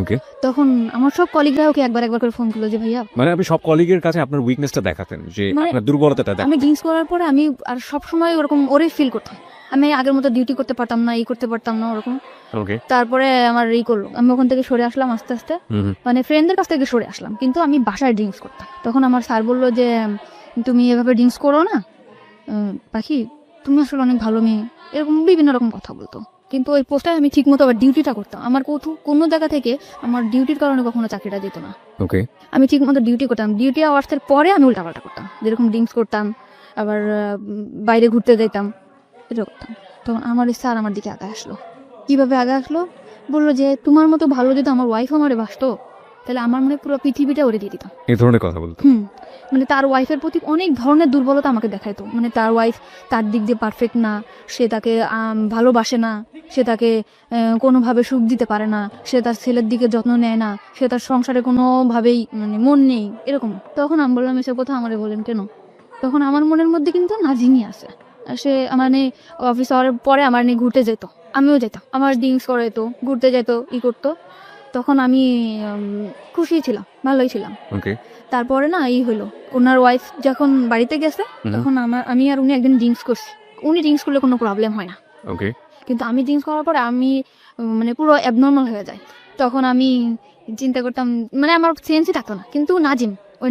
ওকে। তখন আমার সব কলিগরা ওকে একবার করে ফোন করলো, যে ভাইয়া, মানে আপনি সব কলিগের কাছে আপনার উইকনেসটা দেখাতেন, যে মানে আপনার দুর্বলতাটা আমি ড্রিঙ্কস করার পরে আমি আর সবসময় ওরকম ওরে ফিল করতাম, আমি আগের মতো ডিউটি করতে পারতাম না, করতে পারতাম না ওরকম। ওকে। তারপরে আমার করলো, আমি ওখান থেকে সরে আসলাম আস্তে আস্তে, মানে ফ্রেন্ডদের কাছ থেকে সরে আসলাম, কিন্তু আমি বাসায় ড্রিঙ্কস করতাম। তখন আমার স্যার বললো যে তুমি এভাবে ড্রিঙ্কস করো না পাখি, তুমি আসলে অনেক ভালো মেয়ে, এরকম বিভিন্ন রকম কথা বলতো। কিন্তু ওই পোস্টায় আমি ঠিক মতো আবার ডিউটিটা করতাম, আমার কোনো জায়গা থেকে আমার ডিউটির কারণে কখনো চাকরিটা যেত না। ওকে। আমি ঠিক মতো ডিউটি করতাম, ডিউটি আওয়ার্সের পরে আমি উল্টাপাল্টা করতাম, যেরকম ড্রিঙ্কস করতাম, আবার বাইরে ঘুরতে যেতাম, এটা করতাম। তখন আমার স্যার আমার দিকে আগে আসলো। কিভাবে আগে আসলো? বললো যে তোমার মতো ভালো যদি আমার ওয়াইফ আমারে বাসতো, তাহলে আমার মনে পুরো পৃথিবীটা ওরে দিয়ে দিতাম। এই ধরনের কথা বলতো। মানে তার ওয়াইফের প্রতি অনেক ধরনের দুর্বলতা আমাকে দেখাইতো, মানে তার ওয়াইফ তার দিক দিয়ে পারফেক্ট না, সে তাকে ভালোবাসে না, সে তাকে কোনোভাবে সুখ দিতে পারে না, সে তার ছেলের দিকে যত্ন নেয় না, সে তার সংসারে কোনোভাবেই মানে মন নেই, এরকম। তখন আমি বললাম, এসব কথা আমারে বলেন কেন? তখন আমার মনের মধ্যে কিন্তু নাজিমই আছে। সে মানে অফিস আওয়ারের পরে আমার নিয়ে ঘুরতে যেত, আমিও যেতাম, আমার ড্রিঙ্কস করে যেত, ঘুরতে যেত, করতো। তখন আমি খুশি ছিলাম, ভালোই ছিলাম। ওকে। তারপরে না হলো, ওনার ওয়াইফ যখন বাড়িতে গেছে, তখন আমি আর উনি একদিন ড্রিঙ্কস করছি। উনি ড্রিঙ্কস করলে কোনো প্রবলেম হয় না, ওকে। কিন্তু আমি ড্রিঙ্কস করার পরে আমি মানে পুরো অ্যাবনর্মাল হয়ে যায়। তখন আমি চিন্তা করতাম, মানে আমার সেন্সই থাকতো না। কিন্তু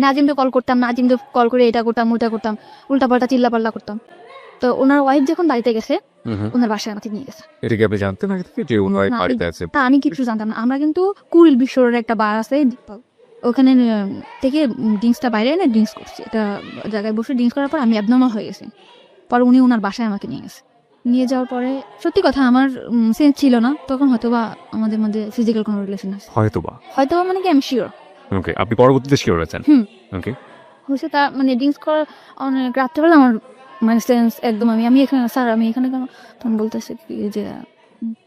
নাজিমকে কল করতাম, নাজিমকে কল করে এটা করতাম ওটা করতাম, উল্টাপাল্টা চিল্লাপাল্লা করতাম। তো ওনার ওয়াইফ যখন বাড়িতে গেছে, ওনার বাসায় আমাকে নিয়ে গেছে। এটা কি আপনি জানতেন আগে থেকে যে ওনার বাড়িতে আছে? তা আমি কিছু জানতাম না। আমরা কিন্তু কুড়িল বিশ্বরের একটা বার আছে, ওখানে থেকে ড্রিঙ্কসটা বাইরে এনে ড্রিঙ্কস করছি, এটা জায়গায় বসে ড্রিঙ্কস করার পর আমি অ্যাবনর্মাল হয়ে গেছি। পরে উনি ওনার বাসায় আমাকে নিয়ে গেছে। নিয়ে যাওয়ার পরে সত্যি কথা আমার সেন্স ছিল না, তখন হয়তোবা আমাদের মধ্যে ফিজিক্যাল কোনো রিলেশন আছে, হয়তোবা মানে কি আমি শিওর। ওকে, আপনি পরবর্তীতে শিওর হয়েছেন? ওকে। হয়েছে তা মানে ড্রিঙ্কস করার অনেক রাত্রেবেলা আমার মানে সেন্স একদম, আমি এখানে স্যার, আমি এখানে কেন? তখন বলতেছে কি যে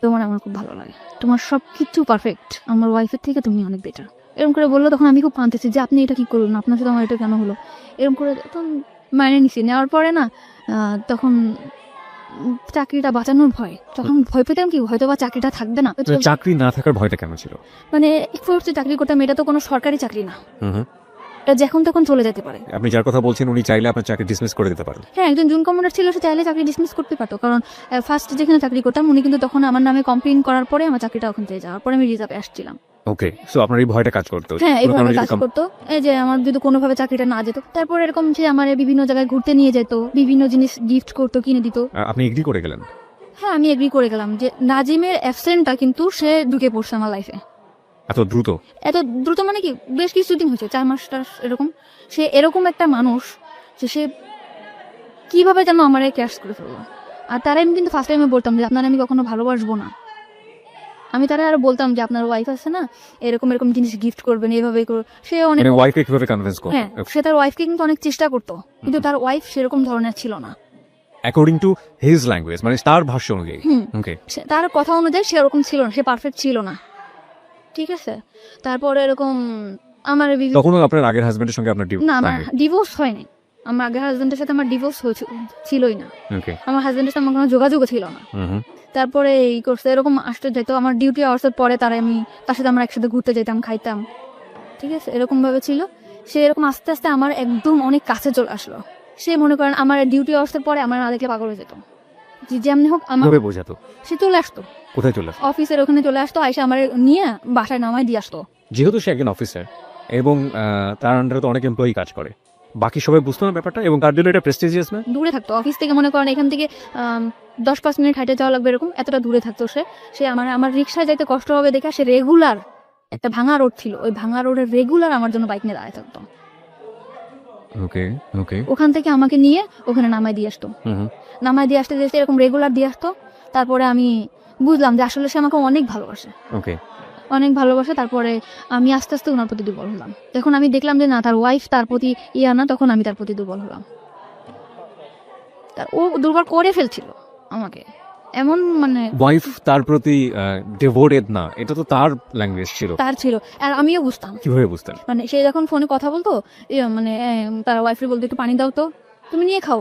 তোমার আমার খুব ভালো লাগে, তোমার সব কিছু পারফেক্ট, আমার ওয়াইফের থেকে তুমি অনেক বেটার, এরকম করে বললো। তখন আমি খুব কাঁদতেছি যে আপনি এটা কি করলেন, আপনার সাথে আমার এটা কেন হলো, এরকম করে। তখন মাইনে নিছি, নেওয়ার পরে না তখন চাকরিটা বাঁচানোর ভয়, তখন ভয় পেতাম কি হয়তো বা চাকরিটা থাকবে না। চাকরি না থাকার ভয়টা কেন ছিল? মানে চাকরি করতাম, এটা তো কোনো সরকারি চাকরি না, এটা যখন তখন চলে যেতে পারে। আপনি যার কথা বলছেন উনি চাইলে আপনার চাকরি ডিসমিস করে দিতে পারেন। হ্যাঁ, একজন জুন কমান্ডার ছিল, সে চাইলে চাকরি ডিসমিস করতে পারতো, কারণ ফার্স্ট যেখানে চাকরি করতাম উনি কিন্তু তখন আমার নামে কমপ্লেন করার পরে আমার চাকরিটা ওখান থেকে যাওয়ার পরে আমি রিজার্ভে আসছিলাম। ওকে, সো আপনার এই ভয়টা কাজ করতো? হ্যাঁ, কোনো এইভাবে কারণে কাজ যদি করতো, এই যে আমার যদি কোনোভাবে চাকরিটা না যেত, তারপর এরকম সে আমার বিভিন্ন জায়গায় ঘুরতে নিয়ে যেত, বিভিন্ন জিনিস গিফট করতো, কিনে দিত। আপনি এগ্রি করে গেলেন? হ্যাঁ, আমি এগ্রি করে গেলাম যে নাজিমের অ্যাবসেন্টটা কিন্তু সে ঢুকে পড়ছে আমার লাইফে এত দ্রুত? এত দ্রুত মানে কি, বেশ কিছুদিন হয়েছে, 4 মাস এরকম। সে এরকম একটা মানুষ যে সে কিভাবে যেন আমার ক্যাশ করে ফেললো। আর তারা আমি কিন্তু ফার্স্ট টাইমে বলতাম যে আপনার আমি কখনো ভালোবাসবো না। আমি তারা আরো বলতাম যে আপনার ওয়াইফ আছে না, এরকম এরকম জিনিস গিফট করবেন, এইভাবে সে অনেক, মানে ওয়াইফকে কিভাবে কনভিন্স করবে? হ্যাঁ, সে তার ওয়াইফকে কিন্তু অনেক চেষ্টা করতো, কিন্তু তার ওয়াইফ সেরকম ধরনের ছিল না। অ্যাকর্ডিং টু হিজ ল্যাঙ্গুয়েজ, মানে তার ভাষ্য অনুযায়ী। ওকে, তার কথা অনুযায়ী সে ওরকম ছিল না, সে পারফেক্ট ছিল না, ঠিক আছে। তারপরে এরকম আমার তখনও আপনার আগের হাজবেন্ডের সঙ্গে আপনার না, আমার ডিভোর্স হয়নি। আমার আগের হাজবেন্ডের সাথে আমার ডিভোর্স ছিলই না। ওকে, আমার হাজবেন্ডের সাথে আমার কোনো যোগাযোগও ছিল না। তারপরে এই করছে, এরকম আসতে যেত আমার ডিউটি আওয়ার্সের পরে, তার সাথে আমরা একসাথে ঘুরতে যেতাম, খাইতাম, ঠিক আছে, এরকম ভাবে ছিল। সে এরকম আস্তে আস্তে আমার একদম অনেক কাছে চলে আসলো। সে মনে করেন আমার ডিউটি আওয়ার্সের পরে আমার না দেখলে পাগল হয়ে যেত, যেমনি হোক আমার বোঝাতো। সে চলে আসতো, কোথায় চলে আসতো? অফিসের ওখানে চলে আসতো, আইসা আমার নিয়ে বাসায় নামাই দিয়ে আসতো। যেহেতু সে একজন অফিসার এবং তার আন্ডারে তো অনেক এমপ্লয়ি কাজ করে, বাকি সবাই বুঝতো না ব্যাপারটা, এবং তার জন্য এটা প্রেস্টিজিয়াস না? দূরে থাকতো অফিস থেকে, মনে করেন এখান থেকে 10-5 মিনিট হাঁটে যাওয়া লাগবে, এরকম এতটা দূরে থাকতো সে আমার রিক্সায় যাইতে কষ্ট হবে দেখে সে রেগুলার, একটা ভাঙা রোড ছিল, ওই ভাঙা রোডে রেগুলার আমার জন্য বাইক নিয়ে দাঁড়ায় থাকতো। ওকে ওকে, ওখান থেকে আমাকে নিয়ে ওখানে নামাই দিয়ে আসতো, নামাই দিয়ে আসতে যেতে এরকম রেগুলার দিয়ে আসতো। তারপরে আমি বুঝলাম যে আসলে সে আমাকে অনেক ভালোবাসে, ওকে, অনেক ভালোবাসে। তারপরে আমি আস্তে আস্তে ওনার প্রতি দুর্বল হলাম। যখন আমি দেখলাম যে না, তার ওয়াইফ তার প্রতি না, তখন আমি তার প্রতি দুর্বল হলাম। ও দুর্বল করে ফেলছিল আমাকে, এমন মানে ওয়াইফ তার প্রতি ডিভোটেড না, এটা তো তার ল্যাঙ্গুয়েজ ছিল। তার ছিল, আর আমিও বুঝতাম। কিভাবে বুঝতেন? মানে সে যখন ফোনে কথা বলতো, মানে তার ওয়াইফের বলতো একটু পানি দাও তো, তুমি নিয়ে খাও।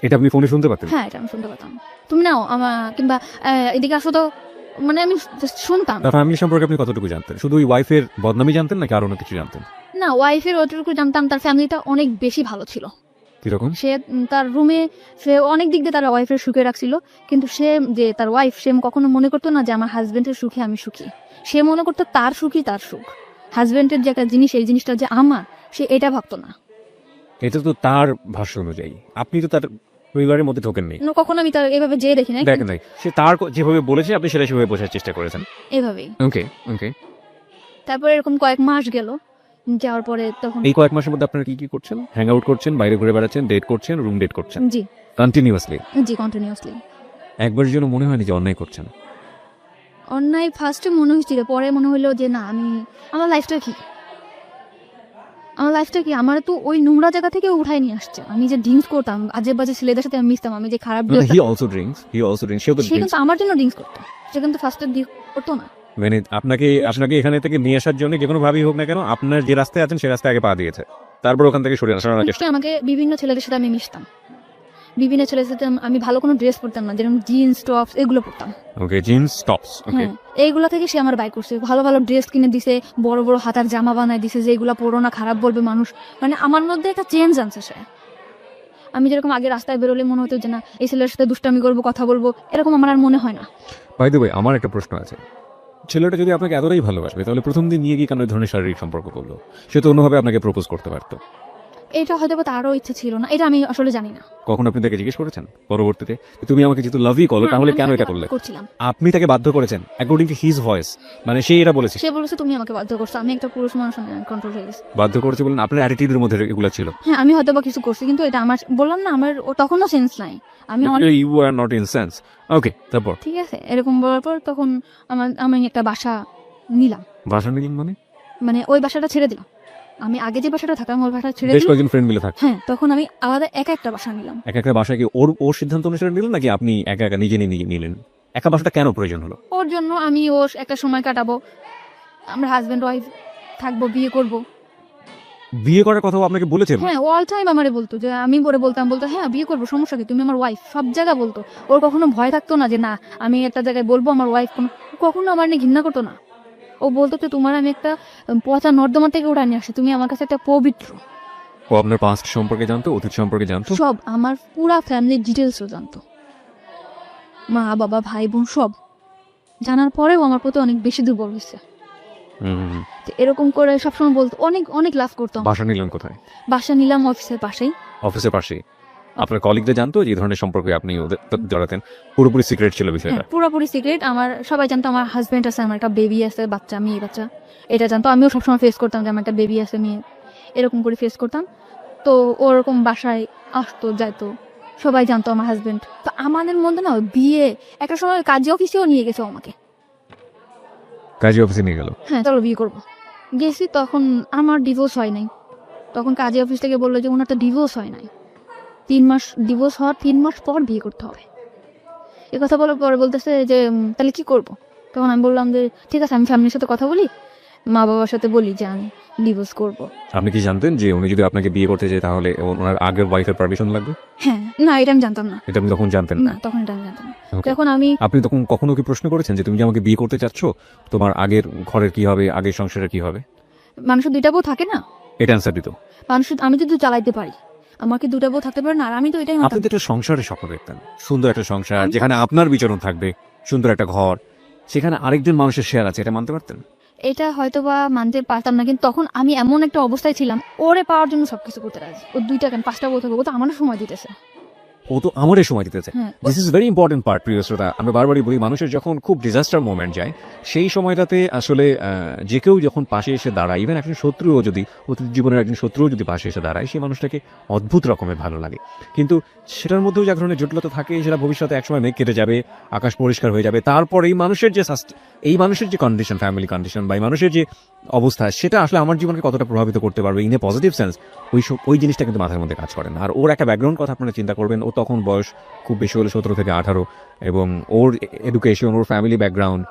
এটা আপনি ফোনে শুনতে পাতেন? হ্যাঁ, এটা আমি শুনতে পেতাম, তুমি নাও আমার, কিংবা এদিকে আসো তো, মানে আমি just শুনতাম। তার ফ্যামিলি সম্পর্কে আপনি কতটুকু জানতেন? শুধু ওই ওয়াইফের বদনামই জানতেন নাকি আরো অন্য কিছু জানতেন? না, ওয়াইফের ওটুকু জানতাম, তার ফ্যামিলিটা অনেক বেশি ভালো ছিল। কিরকম? সে তার রুমে সে অনেক দিক দিয়ে তার ওয়াইফের সুখে রাখছিল, কিন্তু সে যে তার ওয়াইফ, সে কখনো মনে করতো না যে আমার হাজবেন্ডের সুখে আমি সুখী। সে মনে করতো তার সুখই তার সুখ, হাজবেন্ডের যে একটা জিনিস, এই জিনিসটা যে আমার, সে এটা ভাবতো না। এটা তো তার ভাষ্য অনুযায়ী, আপনি তো তার পরিবারের মধ্যে ঢোকেন নেই, কখনো আমি তার এভাবে যেয়ে দেখি না, দেখেন নাই। সে তার যেভাবে বলেছে আপনি সেটা সেভাবে বোঝার চেষ্টা করেছেন। এভাবেই। ওকে ওকে, তারপরে এরকম কয়েক মাস গেল, যাওয়ার পরে তখন এই কয়েক মাসের মধ্যে আপনারা কি কি করছেন? হ্যাং আউট করছেন, বাইরে ঘুরে বেড়াচ্ছেন, ডেট করছেন, রুম ডেট করছেন জি কন্টিনিউয়াসলি? জি কন্টিনিউয়াসলি। একবারের জন্য মনে হয়নি যে অন্যায় করছেন? অন্যায় ফার্স্টে মনে হয়েছিল, পরে মনে হলো যে না, আমার লাইফটা কি, আমার তো ওই নোংরা জায়গা থেকে উঠাই নিয়ে আসছে। আমি যে ড্রিঙ্কস করতাম, আজে বাজে ছেলেদের সাথে আমি মিশতাম, আমি যে খারাপ হি অলসো ড্রিঙ্কস, সে তো সে কিন্তু আমার জন্য ড্রিঙ্কস করতো, সে কিন্তু ফার্স্টে করতো না। মানে আপনাকে এখানে থেকে নিয়ে আসার জন্য যে কোনো ভাবেই হোক না কেন, আপনার যে রাস্তায় আছেন সেই রাস্তায় আগে পা দিয়েছে, তারপর ওখান থেকে সরে আসার চেষ্টা। আমাকে বিভিন্ন ছেলেদের সাথে আমি মিশতাম, বিভিন্ন ছেলেদের সাথে আমি ভালো কোনো ড্রেস পরতাম না, যেরকম জিন্স টপস এগুলো পরতাম। ওকে, জিন্স টপস, ওকে। হ্যাঁ, এইগুলা থেকে সে আমার বাই করছে, ভালো ভালো ড্রেস কিনে দিছে, বড় বড় হাতার জামা বানায় দিছে, যে এগুলা পরো না, খারাপ বলবে মানুষ। মানে আমার মধ্যে একটা চেঞ্জ আনছে সে। আমি যেরকম আগে রাস্তায় বেরোলে মনে হতো যে না, এই ছেলের সাথে দুষ্টামি করবো, কথা বলবো, এরকম আমার আর মনে হয় না। বাই দ্য ওয়ে, আমার একটা প্রশ্ন আছে। ছেলেটা যদি আপনাকে এতটাই ভালোবাসবে, তাহলে প্রথম দিন নিয়ে গিয়ে কেন এই ধরনের শারীরিক সম্পর্ক করলো? সে তো অন্যভাবে আপনাকে প্রপোজ করতে পারতো। এটা হয়তো তারও ইচ্ছে ছিল না, এটা আমি আসলে জানি না। কখন আপনি তাকে জিজ্ঞেস করেছেন পরবর্তীতে, তুমি আমাকে যেহেতু লাভই করো, তাহলে কেন এটা করলে? করছিলাম। আপনি তাকে বাধ্য করেছেন অ্যাকর্ডিং টু হিজ ভয়েস, মানে সে এটা বলেছে? সে বলেছে তুমি আমাকে বাধ্য করছো, আমি একটা পুরুষ মানুষ, আমি কন্ট্রোল হয়ে গেছি। বাধ্য করেছে বলেন? আপনার অ্যাটিটিউডের মধ্যে এগুলো ছিল? হ্যাঁ, আমি হয়তো কিছু করছি, কিন্তু এটা আমার, বললাম না, আমার তখনও সেন্স নাই। আমি you are not in sense. Okay, তারপর? ঠিক আছে, এরকম বলার পর তখন আমি একটা বাসা নিলাম। বাসা নিলেন মানে ওই বাসাটা ছেড়ে দিলাম। আমি আগে যে বাসাটা থাকতাম ওই বাসাটা ছেড়ে বেশ দিলাম। কয়েকজন ফ্রেন্ড মিলে থাক? হ্যাঁ, তখন আমি আলাদা একা একটা বাসা নিলাম। একা একটা বাসা কি ওর সিদ্ধান্ত অনুসারে নিলেন নাকি আপনি একা একা নিজে নিলেন? একা বাসাটা কেন প্রয়োজন হলো? ওর জন্য, আমি ওর একটা সময় কাটাবো, আমরা হাজবেন্ড ওয়াইফ থাকবো, বিয়ে করব। বিয়ে করার কথাও আপনাকে বলেছে? হ্যাঁ, অল টাইম আমারে বলতো, যে আমি বলতাম হ্যাঁ বিয়ে করবো, সমস্যা কি, তুমি আমার ওয়াইফ, সব জায়গা বলতো। ওর কখনো ভয় থাকতো না যে না, আমি একটা জায়গায় বলবো আমার ওয়াইফ, কখনো আমার নিয়ে ঘৃণা করতো না। ও বলতো যে তোমার আমি একটা পচা নর্দমা থেকে ওটা নিয়ে আসছি, তুমি আমার কাছে একটা পবিত্র। ও আপনার পাস্ট সম্পর্কে জানতো, অতীত সম্পর্কে জানতো? সব আমার পুরা ফ্যামিলির ডিটেলসও জানতো, মা বাবা ভাই বোন সব জানার পরেও আমার প্রতি অনেক বেশি দুর্বল হয়েছে। হুম। তো এরকম করে সবসময় বলতো, অনেক অনেক লাভ করতাম। বাসা নিলেন কোথায়? বাসা নিলাম অফিসের পাশেই। অফিসের পাশেই? আপনার কলিগরা জানতো যে এই ধরনের সম্পর্কে আপনি ওদের জড়াতেন? পুরোপুরি সিক্রেট ছিল বিষয়টা? হ্যাঁ, পুরোপুরি সিক্রেট। আমার সবাই জানতো আমার হাজবেন্ড আছে, আমার একটা বেবি আছে, বাচ্চা, মেয়ে বাচ্চা, এটা জানতো। আমিও সবসময় ফেস করতাম যে আমার একটা বেবি আছে, মেয়ে, এরকম করে ফেস করতাম। তো ওরকম বাসায় আসতো যাইতো, সবাই জানতো আমার হাজবেন্ড। তো আমাদের মধ্যে না বিয়ে একটা সময় কাজী অফিসেও নিয়ে গেছে আমাকে। কাজী অফিসে নিয়ে গেল? হ্যাঁ, চলো বিয়ে করবো। গেছি, তখন আমার ডিভোর্স হয় নাই। তখন কাজী অফিস থেকে বললো যে ওনার তো ডিভোর্স হয় নাই, 3 মাস, ডিভোর্স হওয়ার 3 মাস পর বিয়ে করতে হবে। এ কথা বলার পরে বলতেছে যে তাহলে কি করব? তখন আমি বললাম যে ঠিক আছে, আমি ফ্যামিলির সাথে কথা বলি, মা বাবার সাথে বলি যে আমি ডিভোর্স করব। আপনি কি জানতেন যে উনি যদি আপনাকে বিয়ে করতে চায় তাহলে ওনার আগের ওয়াইফের পারমিশন লাগবে? হ্যাঁ, না এটা আমি জানতাম না। এটা আপনি তখন জানতেন না, তখন এটা আমি জানতাম না। Okay. তখন আমি আপনি তখন কখনো কি প্রশ্ন করেছেন যে তুমি যে আমাকে বিয়ে করতে চাচ্ছ, তোমার আগের ঘরের কি হবে, আগের সংসারের কি হবে? মানুষের 2টা বউ থাকে না, এটা অ্যান্সার দিত? আমি যদি চালাইতে পারি, আমাকে 2টা বউ থাকতে পারে না, আর আমি তো এটাই আপনি মানতাম। তো একটা সংসারের স্বপ্ন দেখতেন, সুন্দর একটা সংসার যেখানে আপনার বিচরণ থাকবে, সুন্দর একটা ঘর, সেখানে আরেকজন মানুষের শেয়ার আছে, এটা মানতে পারতেন? এটা হয়তো বা মানতে পারতাম না, কিন্তু তখন আমি এমন একটা অবস্থায় ছিলাম, ওরে পাওয়ার জন্য সবকিছু করতে রাজি। ও 2টা কেন 5টা বউ থাকবে, ও তো আমারও সময় দিতেছে। ও তো আমারই সময় দিতেছে। হ্যাঁ, this is very important part, প্রিয় শ্রোতা। আমরা বারবারই বলি, মানুষের যখন খুব ডিজাস্টার মোমেন্ট যায়, সেই সময়টাতে আসলে যে কেউ যখন পাশে এসে দাঁড়ায়, ইভেন একজন শত্রুও যদি, অতীত জীবনের একজন শত্রুও যদি পাশে এসে দাঁড়ায়, সেই মানুষটাকে অদ্ভুত রকমের ভালো লাগে। কিন্তু সেটার মধ্যেও যে এক ধরনের জটিলতা থাকে, সেটা ভবিষ্যতে একসময় মেঘ কেটে যাবে, আকাশ পরিষ্কার হয়ে যাবে, তারপর এই মানুষের যে কন্ডিশন, ফ্যামিলি কন্ডিশন বা এই মানুষের যে অবস্থা, সেটা আসলে আমার জীবনকে কতটা প্রভাবিত করতে পারবে ইন এ পজিটিভ সেন্স, ওই জিনিসটা কিন্তু মাথার মধ্যে কাজ করে না। আর ওর একটা ব্যাকগ্রাউন্ড কথা আপনারা চিন্তা করবেন, ও তখন বয়স খুব বেশি হলে 17 থেকে 18, এবং ওর এডুকেশন, ওর ফ্যামিলি ব্যাকগ্রাউন্ড,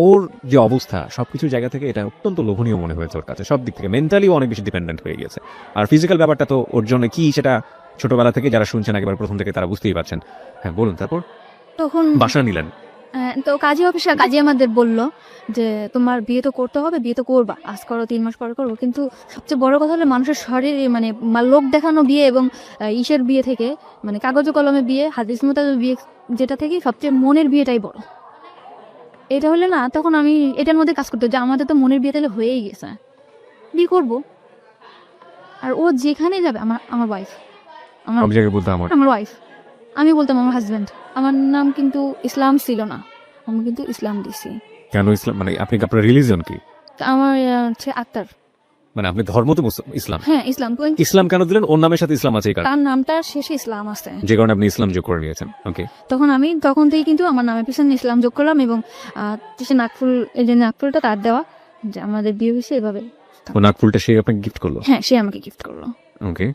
ওর যে অবস্থা, সবকিছু জায়গা থেকে এটা অত্যন্ত লোভনীয় মনে হয়েছে ওর কাছে। সব দিক থেকে মেন্টালিও অনেক বেশি ডিপেন্ডেন্ট হয়ে গেছে। আর ফিজিক্যাল ব্যাপারটা তো ওর জন্য কি, সেটা ছোটবেলা থেকে যারা শুনছেন একেবারে প্রথম থেকে তারা বুঝতেই পারছেন। হ্যাঁ, বলুন। তারপর তখন বাসা নিলেন? তো কাজী অফিসে কাজী আমাদের বলল যে তোমার বিয়ে তো করতে হবে, বিয়ে তো করবা, আজ করো 3 মাস পর করবো। কিন্তু সবচেয়ে বড় কথা হলো মানুষের শরীর, মানে লোক দেখানো বিয়ে এবং ইসের বিয়ে থেকে, মানে কাগজে কলমে বিয়ে, হাদিস মোতাবেক বিয়ে, যেটা থেকে সবচেয়ে মনের বিয়েটাই বড়। এটা হলে না, তখন আমি এটার মধ্যে কাজ করতে যে আমাদের তো মনের বিয়ে তাহলে হয়েই গেছে, বিয়ে করবো। আর ও যেখানে যাবে, আমার ওয়াইফ, আমার সব জায়গায় বলতে আমার ওয়াইফ, আমি বলতাম আমার হাজব্যান্ড। আমার নাম কিন্তু ইসলাম ছিল না, আমি কিন্তু ইসলাম দিছি। কেন ইসলাম? মানে আপনি, আপনার রিলিজন কি? তো আমার হচ্ছে আক্তার। মানে আপনি ধর্ম তো ইসলাম? হ্যাঁ, ইসলাম। ইসলাম কেন দিলেন? ওর নামের সাথে ইসলাম আছে এই কারণে? তার নামটা শেষে ইসলাম আছে, যে কারণে আপনি ইসলাম যোগ করে নিয়েছেন। ওকে। তখন থেকে কিন্তু আমার নামের পিছনে ইসলাম যোগ করলাম, এবং সে নাকফুল, এই যে নাকফুলটা তার দেওয়া, যে আমাদের বিয়ে হয়েছে এভাবে। ও নাকফুলটা সে আপনাকে গিফট করলো? হ্যাঁ, সে আমাকে গিফট করলো। ওকে।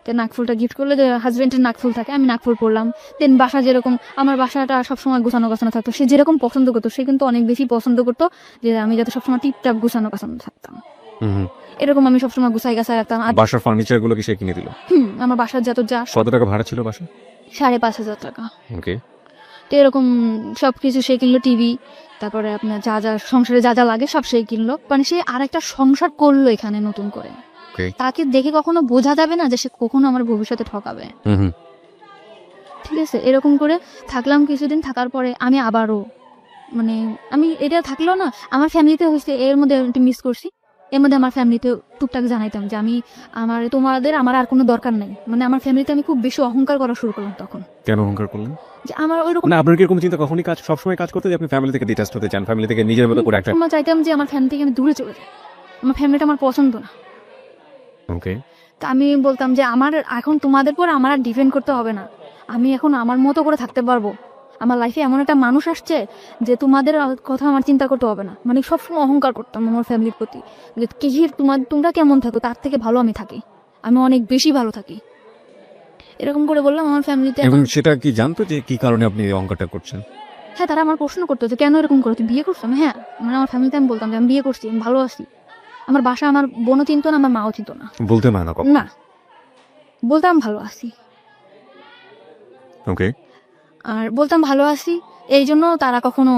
তো নাকফুলটা গিফট করলে, যে হাজবেন্ডের নাকফুল থাকে, আমি নাকফুল পরলাম। দেন বাসা যেরকম, আমার বাসাটা সবসময় গুছানো গাছানো থাকতো, সে যেরকম পছন্দ করতো, সে কিন্তু অনেক বেশি পছন্দ করতো যে আমি যাতে সবসময় টিপটাপ গুছানো গাছানো থাকতাম। এরকম আমি সবসময় গুছাই গাছাই রাখতাম। আর বাসার ফার্নিচার গুলো কি সে কিনে দিল? আমার বাসার যা কত টাকা ভাড়া ছিল বাসা? 5,500 টাকা। ওকে। তো এরকম সবকিছু সে কিনলো, টিভি, তারপরে আপনার যা যা সংসারে যা যা লাগে সব সে কিনলো। মানে সে আরেকটা সংসার করলো এখানে নতুন করে। Okay. তাকে দেখে কখনো বোঝা যাবে না যে সে কখনো আমার ভবিষ্যতে ঠকাবে। ঠিক আছে, এরকম করে থাকলাম কিছুদিন। থাকার পরে আমি আবারও, মানে আমি এটা থাকলেও না, আমার ফ্যামিলিতে হয়েছে এর মধ্যে একটু মিস করছি। এর মধ্যে আমার ফ্যামিলিতে টুকটাক জানাইতাম যে আমার আর কোনো দরকার নাই। মানে আমার ফ্যামিলিতে আমি খুব বেশি অহংকার করা শুরু করলাম তখন। কেন অহংকার করলেন? যে আমার ওইরকম, মানে আপনার কি এরকম চিন্তা কখনই সবসময় কাজ করতে যে আপনি ফ্যামিলি থেকে ডিটাচড হতে চান, ফ্যামিলি থেকে নিজের মতো করে একটা? আমি চাইতাম যে আমার ফ্যামিলি থেকে আমি দূরে চলে যাই, আমার ফ্যামিলিটা আমার পছন্দ না। ওকে। তা আমি বলতাম যে আমার এখন তোমাদের পর আমার আর ডিপেন্ড করতে হবে না, আমি এখন আমার মতো করে থাকতে পারবো। আমার লাইফে এমন একটা মানুষ আসছে যে তোমাদের কথা আমার চিন্তা করতে হবে না। মানে সবসময় অহংকার করতাম আমার ফ্যামিলির প্রতি, যে তোমরা কেমন থাকো তার থেকে ভালো আমি থাকি, আমি অনেক বেশি ভালো থাকি, এরকম করে বললাম আমার ফ্যামিলিতে। এবং সেটা কি জানতো যে কি কারণে আপনি এই অহংকারটা করছেন? হ্যাঁ, তারা আমার প্রশ্ন করতো যে কেন এরকম করো, তুই বিয়ে করছো? হ্যাঁ, মানে আমার ফ্যামিলিতে আমি বলতাম যে আমি বিয়ে করছি, আমি ভালো আছি। আমার বাসা আমার বোনও চিনতো না, আমার মাও চিনতো না। বলতে না কখন? না, বলতাম ভালো আছি। ওকে। আর বলতাম ভালো আছি, এই জন্য তারা কখনো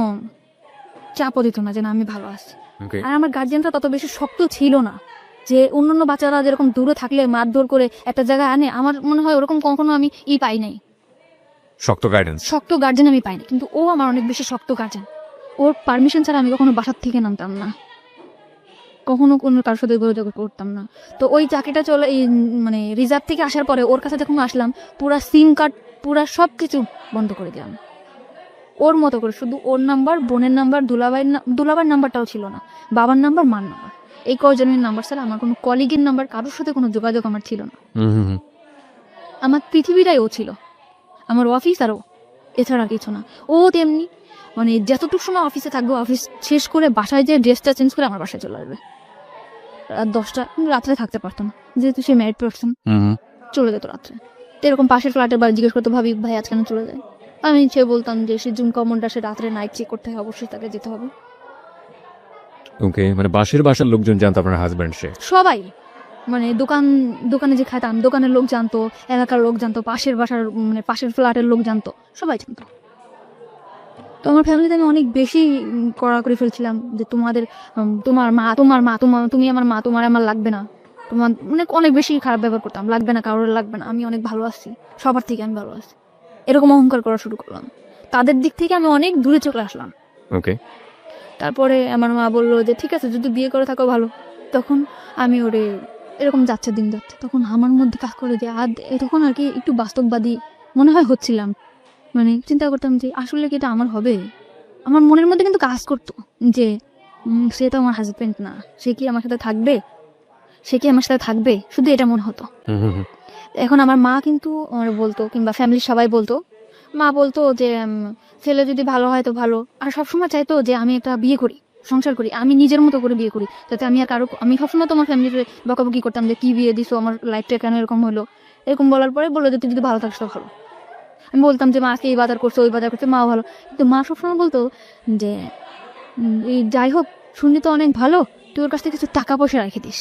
চাপও দিত না যে না আমি ভালো আছি। ওকে আর আমার গার্জিয়ানরা তত বেশি শক্ত ছিল না যে অন্যান্য বাচ্চারা যেরকম দূরে থাকলে মারধর করে একটা জায়গায় আনে, আমার মনে হয় ওরকম কখনো আমি পাই নাই, শক্ত গাইডেন্স। শক্ত গার্জেন আমি পাইনি। কিন্তু ও আমার অনেক বেশি শক্ত গার্জেন। ওর পারমিশন ছাড়া আমি কখনো বাসার থেকে নামতাম না, কখনো কোনো কারোর সাথে যোগাযোগ করতাম না। তো ওই চাকরিটা চলে এই মানে রিজার্ভ থেকে আসার পরে ওর কাছে যখন আসলাম, পুরা সিম কার্ড পুরা সব কিছু বন্ধ করে দিলাম ওর মতো করে। শুধু ওর নাম্বার, বোনের নাম্বার, দুলাভাইয়ের নাম্বারটাও ছিল না, বাবার নাম্বার, মার নাম্বার, এই কয়জনের নাম্বার ছাড়া আমার কোনো কলিগের নাম্বার, কারোর সাথে কোনো যোগাযোগ আমার ছিল না। আমার পৃথিবীটাই ও ছিল, আমার অফিস আর ও, এছাড়া কিছু না। ও তেমনি মানে যতটুকু সময় অফিসে থাকবো, অফিস শেষ করে বাসায় যে ড্রেসটা চেঞ্জ করে আমার বাসায় চলে আসবে। রাত 10টা, রাত্রে থাকতে পারতো না, যেহেতু সে ম্যারিড পার্সন, চলে যেত রাত্রে। তো এরকম পাশের ফ্ল্যাটের বা জিজ্ঞেস করতে, ভাবি ভাই আজ কেন চলে যায়? আমি সে বলতাম যে সে জুম কমনটা, সে রাত্রে নাইট চেক করতে হয়, অবশ্যই তাকে যেতে হবে। ওকে, মানে বাসার লোকজন জানতো আপনার হাজবেন্ড সে? সবাই, মানে দোকানে যে খাইতাম, দোকানের লোক জানতো, এলাকার লোক জানতো, পাশের বাসার মানে পাশের ফ্ল্যাটের লোক জানতো, সবাই জানতো। তো আমার ফ্যামিলিতে আমি অনেক বেশি কড়া করে ফেলছিলাম যে তোমার মা, তুমি আমার মা, তোমার আমার লাগবে না, তোমার মানে অনেক বেশি খারাপ ব্যবহার করতাম। লাগবে না, কারোর লাগবে না, আমি অনেক ভালো আছি, সবার থেকে আমি ভালো আছি, এরকম অহংকার করা শুরু করলাম। তাদের দিক থেকে আমি অনেক দূরে চলে আসলাম। ওকে, তারপরে আমার মা বললো যে ঠিক আছে, যদি বিয়ে করে থাকো ভালো। তখন আমি ওরে এরকম যাচ্ছে, দিন যাচ্ছে, তখন আমার মধ্যে কাজ করে যে তখন আর কি একটু বাস্তববাদী মনে হয় হচ্ছিলাম। মানে চিন্তা করতাম যে আসলে কি এটা আমার হবে। আমার মনের মধ্যে কিন্তু কাজ করতো যে সে তো আমার হাজবেন্ড না, সে কি আমার সাথে থাকবে, শুধু এটা মনে হতো। এখন আমার মা কিন্তু আমার বলতো, কিংবা ফ্যামিলির সবাই বলতো, মা বলতো যে ছেলে যদি ভালো হয় তো ভালো। আর সবসময় চাইতো যে আমি একটা বিয়ে করি, সংসার করি, আমি নিজের মতো করে বিয়ে করি, যাতে আমি আর আমি সবসময় তো আমার ফ্যামিলির বকাবকি করতাম যে কি বিয়ে দিছো, আমার লাইফটা কেন এরকম হলো। এরকম বলার পরে বললো যে তুই যদি ভালো থাকিস তো ভালো। আমি বলতাম যে মা আজকে এই বাজার করছে, ওই বাজার করছে, মাও ভালো। কিন্তু মা সবসময় বলতো যে এই যাই হোক, শুনলি তো অনেক ভালো, তুই ওর কাছ থেকে কিছু টাকা পয়সা রেখে দিস,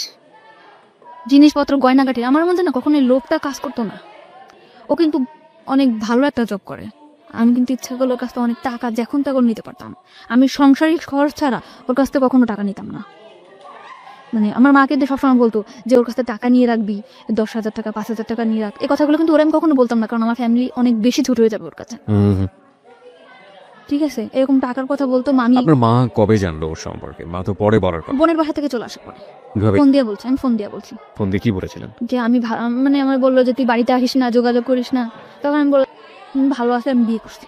জিনিসপত্র, গয়নাগাটি। আমার মধ্যে না কখনো লোভটা কাজ করতো না। ও কিন্তু অনেক ভালো একটা জব করে, আমি কিন্তু ইচ্ছা করলে ওর কাছ থেকে অনেক টাকা যখন তখন নিতে পারতাম। আমি সাংসারিক খরচ ছাড়া ওর কাছ থেকে কখনো টাকা নিতাম না। মানে আমার মা কিন্তু সবসময় বলতো যে ওর কাছ থেকে টাকা নিয়ে রাখবি, 10,000 টাকা, 5,000 টাকা নিয়ে রাখ। এই কথাগুলো কিন্তু ওরা আমি কখনো বলতাম না, কারণ আমার ফ্যামিলি অনেক বেশি ছোট হয়ে যাবে ওর কাছে। ঠিক আছে, এরকম টাকার কথা বলতো। আমি আপনার মা কবে জানলো ওর সম্পর্কে? মা তো পরে বলার কথা। বোনের বাসা থেকে চলে আসার পরে কিভাবে? ফোন দিয়ে বলছি, আমি ফোন দিয়ে বলছি ফোন দিয়ে কি বলেছিলেন? যে আমি মানে আমার বললো যে তুই বাড়িতে আসিস না, যোগাযোগ করিস না। তখন আমি বললাম ভালো আছে, আমি বিয়ে করছি।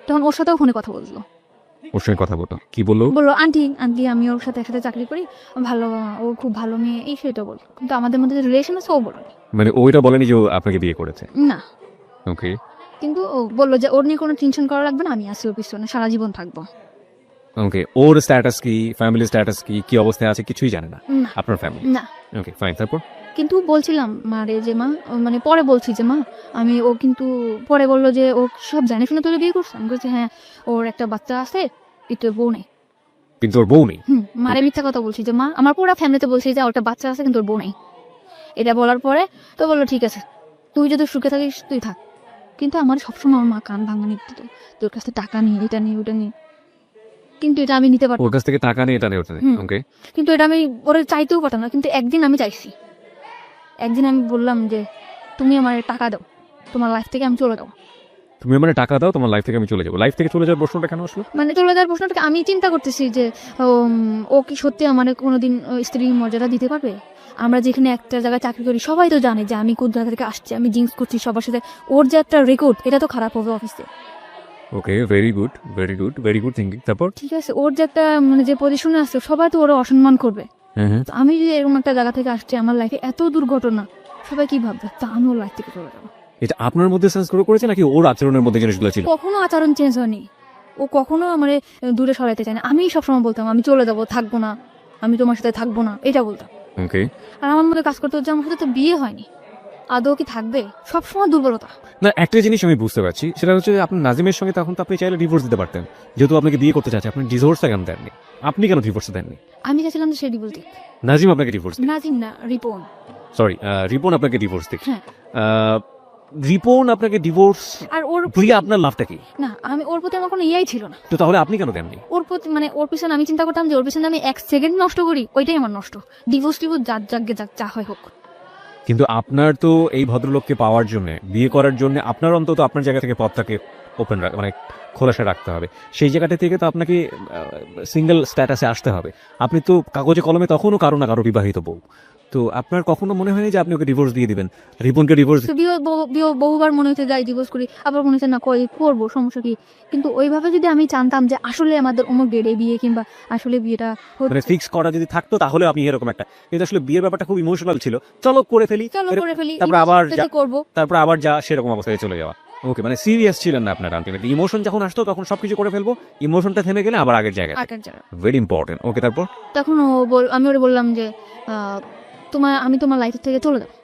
তখন ওর সাথেও ফোনে কথা বললো। ওর সঙ্গে কথা বলতো, কি বললো? বললো আন্টি আমি ওর সাথে একসাথে চাকরি করি, ভালো, ও খুব ভালো মেয়ে, এই সেটা বললো। কিন্তু আমাদের মধ্যে যে রিলেশন আছে ও বলো মানে ওইটা বলেনি যে ও আপনাকে বিয়ে করেছে? না। ওকে, কিন্তু ও বললো যে ওর নিয়ে কোনো টেনশন করা লাগবে না, আমি আছি ওর পিছনে, সারা জীবন থাকবো। ওকে। ওর স্ট্যাটাস কি, ফ্যামিলি স্ট্যাটাস কি অবস্থায় আছে কিছুই জানে না না আপনার ফ্যামিলি? না। ওকে, ফাইন। তারপর? কিন্তু বলছিলাম মারে যে মা, মানে পরে বলছি যে মা আমি, ও কিন্তু পরে বললো যে ও সব জানে শুনে তোরে বিয়ে করছে। আমি বলছি হ্যাঁ, ওর একটা বাচ্চা আছে, কিন্তু বউ নেই। কিন্তু ওর বউ নেই? মারে মিথ্যা কথা বলছি যে মা, আমার পুরো ফ্যামিলিতে বলছি যে ওটা বাচ্চা আছে কিন্তু ওর বউ নেই। এটা বলার পরে তো বললো ঠিক আছে, তুই যদি সুখে থাকিস তুই থাক। কিন্তু আমার সবসময় আমার মা কান ভাঙানি দিত, তোর কাছ থেকে টাকা নিয়ে, এটা নিয়ে, ওটা নিয়ে। কিন্তু এটা আমি নিতে পারতাম। ওর কাছ থেকে টাকা নিয়ে এটা নিয়ে ওটা নিয়ে? ওকে। কিন্তু এটা আমি ওরে চাইতেও পারতাম না। কিন্তু একদিন আমি চাইছি, একদিন আমি বললাম যে তুমি আমার টাকা দাও, তোমার লাইফ থেকে আমি চলে যাবো। তুমি মানে টাকা দাও, তোমার লাইফ থেকে আমি চলে যাবো। লাইফ থেকে চলে যাওয়ার প্রশ্নটা কেন আসলো? মানে চলে যাওয়ার প্রশ্নটাকে আমি চিন্তা করতেছি যে ও কি সত্যি আমার কোনোদিন স্ত্রীর মর্যাদা দিতে পারবে? আমরা যেখানে একটা জায়গায় চাকরি করি, সবাই তো জানে যে আমি কোন জায়গা থেকে আসছি, আমি জিন্স করছি সবার সাথে। ওর যে একটা রেকর্ড, এটা তো খারাপ হবে অফিসে। Okay, very good, very good, very good thinking. তারপর? ঠিক আছে, ওর যে একটা মানে যে পজিশনে আসছে, সবাই তো ওরা অসম্মান করবে। হ্যাঁ। তো আমি যদি এরকম একটা জায়গা থেকে আসছি, আমার লাইফে এত দুর্ঘটনা, সবাই কি ভাববে? তা আমি ওর লাইফ থেকে চলে যাবো। এটা আপনার মধ্যে সেন্স করেছে নাকি ওর আচরণের মধ্যে জিনিসগুলো ছিল? কখনো আচরণ চেঞ্জ হয়নি, ও কখনো আমার দূরে সরাইতে চায় না। আমি সবসময় বলতাম আমি চলে যাবো, থাকবো না, আমি তোমার সাথে থাকবো না, এটা বলতাম। ওকে। আর আমার মধ্যে কাজ করতে হচ্ছে আমার সাথে তো বিয়ে হয়নি, আদৌ কি থাকবে? সবসময় দুর্বলতা। না, একটা জিনিস আমি বুঝতে পারছি, সেটা হচ্ছে যে আপনি নাজিমের সঙ্গে তখন তো আপনি চাইলে ডিভোর্স দিতে পারতেন, যেহেতু আপনাকে বিয়ে করতে চাচ্ছে। আপনি ডিভোর্সটা কেন দেননি? আপনি কেন ডিভোর্স দেননি? আমি চাইছিলাম যে সে ডিভোর্স দিক। নাজিম আপনাকে ডিভোর্স দিক? নাজিম না, রিপন। সরি, রিপন আপনাকে ডিভোর্স দিক। হ্যাঁ। রিপন আপনাকে ডিভোর্স আর ওর দিয়ে আপনার লাভটা কি? না, আমি ওর প্রতি আমার কোনো ইয়াই ছিল না। তো তাহলে আপনি কেন দেননি? ওর প্রতি মানে ওর পিছনে আমি চিন্তা করতাম যে ওর পিছনে আমি 1 সেকেন্ড নষ্ট করি, ওইটাই আমার নষ্ট। ডিভোর্স যাক যা হয় হোক। কিন্তু আপনার তো এই ভদ্রলোককে পাওয়ার জন্য, বিয়ে করার জন্য আপনার অন্তত আপনার জায়গা থেকে পথটাকে ওপেন মানে খোলাসা রাখতে হবে। সেই জায়গাটা থেকে তো আপনাকে সিঙ্গেল স্ট্যাটাসে আসতে হবে। আপনি তো কাগজে কলমে তখনও কারো না কারো বিবাহিত বউ। তো আপনার কখনো মনে হয়নি যে আপনি ওকে ডিভোর্স দিয়ে দিবেন, রিপনকে ডিভোর্স? তো বহুবার মনে হচ্ছে যাই ডিভোর্স করি, আবার মনে হচ্ছে না করবো, সমস্যা কি। কিন্তু ওইভাবে যদি আমি জানতাম যে আসলে আমাদের অমুক ডেটে বিয়ে কিংবা আসলে বিয়েটা মানে ফিক্স করা যদি থাকতো তাহলে আপনি এরকম একটা, কিন্তু আসলে বিয়ের ব্যাপারটা খুব ইমোশনাল ছিল, চলো করে ফেলি, করে ফেলি, তারপর আবার যা সেরকম অবস্থায় চলে যাওয়া। ওকে, মানে সিরিয়াস ছিলেন না আপনার আলটিমেটলি। ইমোশন যখন আসতো তখন সবকিছু করে ফেলবো, ইমোশনটা থেমে গেলে আবার আগের জায়গায়। Very important. ওকে, তারপর তখন আমি ওরে বললাম যে আমি তোমার লাইফ থেকে চলে যাবো।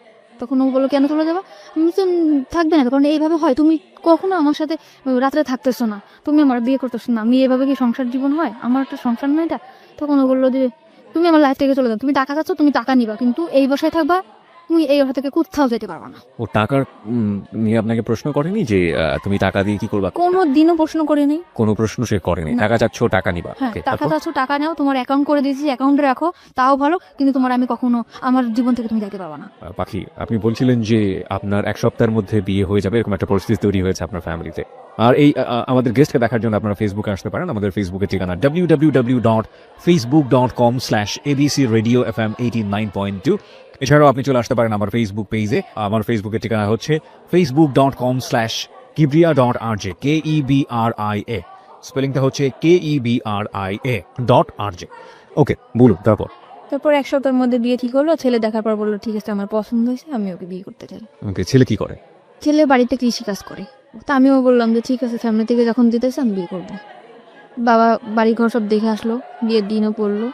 তখন ও বললো কেন চলে যাবা? আমি বলছি, থাকবে না, কারণ এইভাবে হয়, তুমি কখনো আমার সাথে রাত্রে থাকতেছো না, তুমি আমার বিয়ে করতেছো না, আমি এইভাবে কি সংসার জীবন হয়? আমার একটা সংসার নয় এটা। তখন ও বললো যে তুমি আমার লাইফ থেকে চলে যাও, তুমি টাকা চাচ্ছ, তুমি টাকা নিবা, কিন্তু এই বাসায় থাকবা, তুমি এই বাসা থেকে কোথাও যেতে পারবা না। ও টাকার নিয়ে আপনাকে প্রশ্ন করেনি যে তুমি টাকা দিয়ে কি করবা? কোনো দিনও প্রশ্ন করেনি, কোনো প্রশ্ন সে করেনি। টাকা চাচ্ছ, টাকা নিবা। হ্যাঁ, টাকা চাচ্ছ, টাকা নাও, তোমার অ্যাকাউন্ট করে দিয়েছি, অ্যাকাউন্টে রাখো, তাও ভালো, কিন্তু তোমার আমি কখনো আমার জীবন থেকে তুমি যেতে পারবা না। পাখি, আপনি বলছিলেন যে আপনার 1 সপ্তাহের মধ্যে বিয়ে হয়ে যাবে, এরকম একটা পরিস্থিতি তৈরি হয়েছে আপনার ফ্যামিলিতে। আর এই আমাদের গেস্টকে দেখার জন্য আপনারা ফেসবুকে আসতে পারেন। আমাদের ফেসবুকের ঠিকানা www.facebook.com/abcradiofm89.2। এছাড়াও আপনি চলে আসতে পারেন আমার ফেসবুক পেজে। আমার ফেসবুকের ঠিকানা হচ্ছে facebook.com/kibria.rj, KEBRIA, স্পেলিংটা হচ্ছে KEBRIA.RJ। ওকে, বলুন তারপর। তারপর 1 সপ্তাহের মধ্যে বিয়ে ঠিক হলো। ছেলে দেখার পর বললো ঠিক আছে, আমার পছন্দ হয়েছে, আমি ওকে বিয়ে করতে চাই। ওকে, ছেলে কি করে? ছেলে বাড়িতে কৃষিকাজ করে। তা আমিও বললাম যে ঠিক আছে, ফ্যামিলি থেকে যখন দিতেছে আমি বিয়ে করবো। বাবা বাড়ি ঘর সব দেখে আসলো, বিয়ের দিনও পড়লো,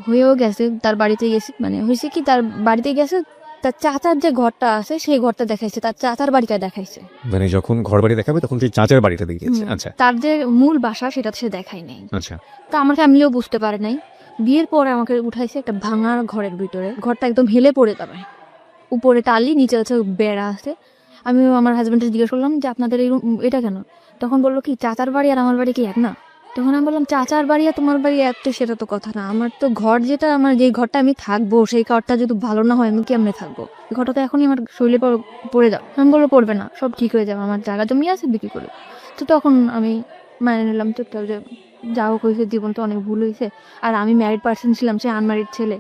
হয়েও গেছে। তার বাড়িতে গেছি, মানে হয়েছে কি, তার বাড়িতে গেছে, তার চাচার যে ঘরটা আছে সেই ঘরটা দেখাইছে, তার চাচার বাড়িটা দেখাইছে। মানে যখন ঘর বাড়ি দেখাবে তখন সেই চাচার বাড়িটা দেখিয়েছে? আচ্ছা। তার যে মূল বাসা সেটা সে দেখাই নাই। আচ্ছা। তা আমার ফ্যামিলিও বুঝতে পারে নাই। বিয়ের পরে আমাকে উঠাইছে একটা ভাঙার ঘরের ভিতরে, ঘরটা একদম হেলে পড়ে যাবে, উপরে টালি, নিচে আছে বেড়া আছে। আমি আমার হাজবেন্ডকে জিজ্ঞেস করলাম যে আপনাদের এই এটা কেন? তখন বললো কি চাচার বাড়ি আর আমার বাড়ি কি এক না? তখন আমি বললাম চাচার বাড়ি আর তোমার বাড়ি এক তো সেটা তো কথা না, আমার তো ঘর যেটা, আমার যেই ঘরটা আমি থাকবো সেই ঘরটা যদি ভালো না হয় আমি কেমনে থাকবো? ঘরটা তো এখনই আমার শরীরে পড়ে যাও। আমি বললো পড়বে না, সব ঠিক হয়ে যাবে, আমার জায়গা জমি আছে, বিক্রি করে। তো তখন আমি মানে নিলাম চুপচাপ যে যা হোক হয়েছে, জীবন তো অনেক ভুল হয়েছে। আর আমি ম্যারিড পার্সন ছিলাম, সে আনম্যারিড ছেলে।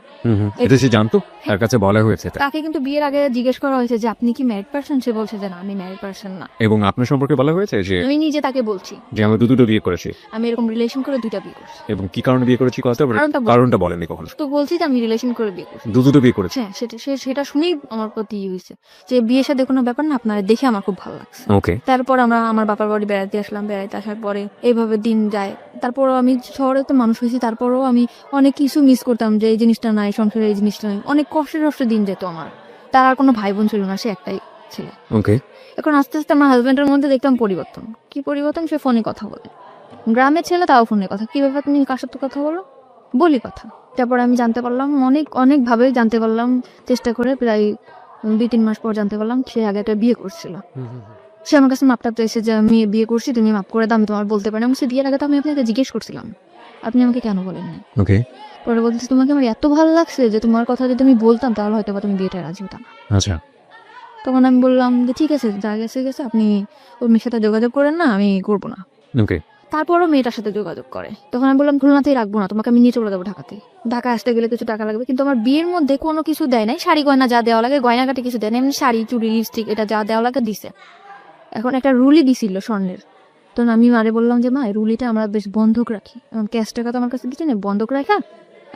এটা সে জানতো? তার কাছে বলা হয়েছে? তাকে কিন্তু বিয়ের আগে জিজ্ঞেস করা হয়েছে যে আপনি কি ম্যারিড পার্সন? সে বলছে যে না, আমি ম্যারিড পার্সন না। এবং আপনার সম্পর্কে বলা হয়েছে যে? আমি নিজে তাকে বলছি যে আমি দুটো বিয়ে করেছি, আমি এরকম রিলেশন করে 2টা বিয়ে করছি। এবং কি কারণে বিয়ে করেছি কারণটা বলেননি কখনো? তো বলছি যে আমি রিলেশন করে বিয়ে করছি, দুটো বিয়ে করেছি। হ্যাঁ, সেটা শুনেই আমার প্রতি হয়েছে যে বিয়ের সাথে কোনো ব্যাপার না, আপনার দেখে আমার খুব ভালো লাগছে। ওকে। তারপর আমরা আমার বাবার বাড়ি বেড়াতে আসলাম, বেড়াতে আসার পরে এইভাবে দিন যায়। তারপরও আমি শহরে তো মানুষ হয়েছি, তারপরও আমি অনেক কিছু মিস করতাম যে এই জিনিসটা নাই, সংসারে এই জিনিসটা নাই। অনেক কষ্টে দিন যেত আমার। তার আর কোনো ভাই বোন ছিল না, সে একটাই ছিল। ওকে। এখন আস্তে আস্তে আমার হাজবেন্ডের মধ্যে দেখতাম পরিবর্তন। কি পরিবর্তন? সে ফোনে কথা বলে, গ্রামের ছেলে তাও ফোনে কথা। কি ব্যাপার, তুমি কার সাথে কথা বলো? বলি কথা। তারপর আমি জানতে পারলাম, অনেক ভাবে জানতে পারলাম, চেষ্টা করে প্রায় 2-3 মাস পর জানতে পারলাম সে আগে একটা বিয়ে করছিল। সে আমার কাছে মাপটা এসে যে আমি বিয়ে করছি, তুমি মাপ করে দাও, আমি তোমার বলতে পারি না। সে বিয়ের আগে তো আমি আপনাকে জিজ্ঞেস করছিলাম, আপনি আমাকে কেন বলেননি? ওকে। পরে বলতেছে তোমাকে আমার এত ভালো লাগছে যে তোমার কথা যদি আমি বলতাম তাহলে হয়তো তুমি বিয়েটা রাজি হতাম। আচ্ছা। তখন আমি বললাম যে ঠিক আছে, যা গেছে, আপনি ওর মেয়ের সাথে যোগাযোগ করেন না, আমি করবো না। ওকে। তারপরও মেয়েটার সাথে যোগাযোগ করে। তখন আমি বললাম খুলনাতেই রাখবো না, তোমাকে আমি নিয়ে চলে যাবো ঢাকাতে। ঢাকা আসতে গেলে কিছু টাকা লাগবে, কিন্তু আমার বিয়ের মধ্যে কোনো কিছু দেয় নাই। শাড়ি গয়না যা দেওয়া লাগে, গয়নাঘাটি কিছু দেয় না, এমনি শাড়ি, চুড়ি, লিপস্টিক, এটা যা দেওয়া লাগে দিছে। এখন একটা রুলি দিছিল স্বর্ণের। তখন আমি মারে বললাম যে মা, এই রুলিটা আমরা বেশ বন্ধক রাখি, এখন ক্যাশ টাকা তো আমার কাছে কিছু নেই, বন্ধক রাখা,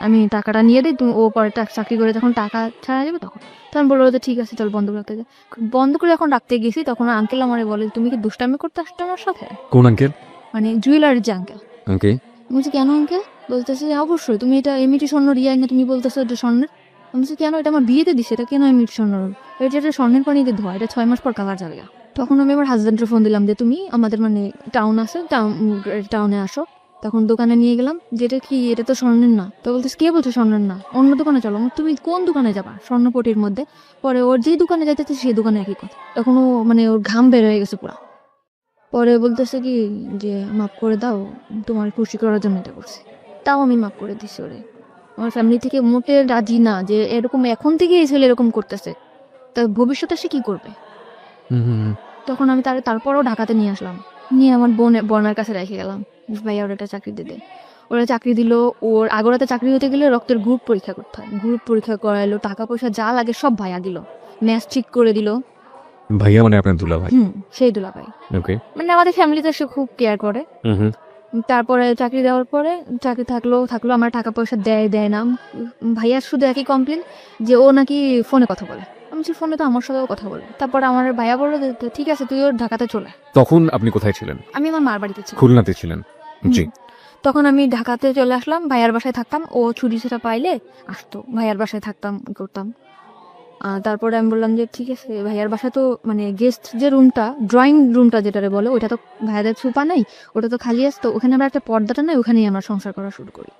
আমি টাকাটা নিয়ে দিই, তুমি ও পরে চাকরি করে যখন টাকা ছাড়া যাবে তখন। তখন বললো যে ঠিক আছে চল বন্ধক রাখতে যাই। বন্ধ করে যখন রাখতে গেছি তখন আঙ্কেল আমারে বলে তুমি কি দুষ্টামি করতে আসছো আমার সাথে? কোন আঙ্কেল? মানে জুয়েলারির যে আঙ্কেল। ওকে। বলছি কেন আঙ্কেল? বলতেছে অবশ্যই, তুমি এটা এমনিটি স্বর্ণ রিয়াই না, তুমি বলতেছো এটা স্বর্ণের। আমি বলছি কেন, এটা আমার বিয়েতে দিছে, এটা কেন এমনিটি স্বর্ণ? এটা স্বর্ণের পানিতে ধোয়া, এটা 6 মাস পর কালার যাবে। তখন আমি আমার হাজবেন্ডের ফোন দিলাম যে তুমি আমাদের মানে টাউন আছে, টাউনে আসো, তখন দোকানে নিয়ে গেলাম, যেটা কি এটা তো স্বর্ণের না। তো বলতেছে কে বলছে স্বর্ণের না, অন্য দোকানে চলো। আমি বললাম, তুমি কোন দোকানে যাবা স্বর্ণপটির মধ্যে? পরে ওর যেই দোকানে যাইতেছে সেই দোকানে একই কথা। তখন ও মানে ওর ঘাম বের হয়ে গেছে পুরা। পরে বলতেছে কি যে মাফ করে দাও, তোমার খুশি করার জন্য এটা করছি। তাও আমি মাফ করে দিছি ওরে। আমার ফ্যামিলি থেকে মোটে রাজি না যে এরকম এখন থেকে এই ছেলে এরকম করতেছে, তা ভবিষ্যতে সে কি করবে। তখন আমি তারপরও ঢাকাতে নিয়ে আসলাম, নিয়ে আমার বোনের কাছে রেখে গেলাম, ভাইয়া ওর একটা চাকরি দিতে। ওরা চাকরি দিল। ওর আগরাতে চাকরি হতে গেলে রক্তের গ্রুপ পরীক্ষা করতে হয়, গ্রুপ পরীক্ষা করাইলো, টাকা পয়সা যা লাগে সব ভাইয়া দিল, ম্যাচ ঠিক করে দিল। ভাইয়া মানে আপনার দুলা ভাই? সেই দুলা ভাই। ওকে। মানে আমাদের ফ্যামিলিতে সে খুব কেয়ার করে। তারপরে চাকরি দেওয়ার পরে চাকরি থাকলো আমার টাকা পয়সা দেয় না। ভাইয়ার শুধু একই কমপ্লেন যে ও নাকি ফোনে কথা বলে। আমি বলছি ফোনে তো আমার সাথেও কথা বলে। তারপর আমার ভাইয়া বললো যে ঠিক আছে তুই ওর ঢাকাতে চলে। তখন আপনি কোথায় ছিলেন? আমি আমার মার বাড়িতে ছিলাম, খুলনাতে ছিলেন? জি। তখন আমি ঢাকাতে চলে আসলাম, ভাইয়ার বাসায় থাকতাম। ও ছুটি সেটা পাইলে আসতো, ভাইয়ার বাসায় থাকতাম করতাম। তারপরে আমি বললাম যে ঠিক আছে, ভাইয়ার বাসায় তো মানে গেস্ট যে রুমটা, ড্রয়িং রুমটা যেটারে বলে, ওইটা তো ভাইয়াদের সুপা নেই, ওটা তো খালি আসতো, ওখানে আমরা একটা পর্দাটা নেই, ওখানেই আমরা সংসার করা শুরু করি।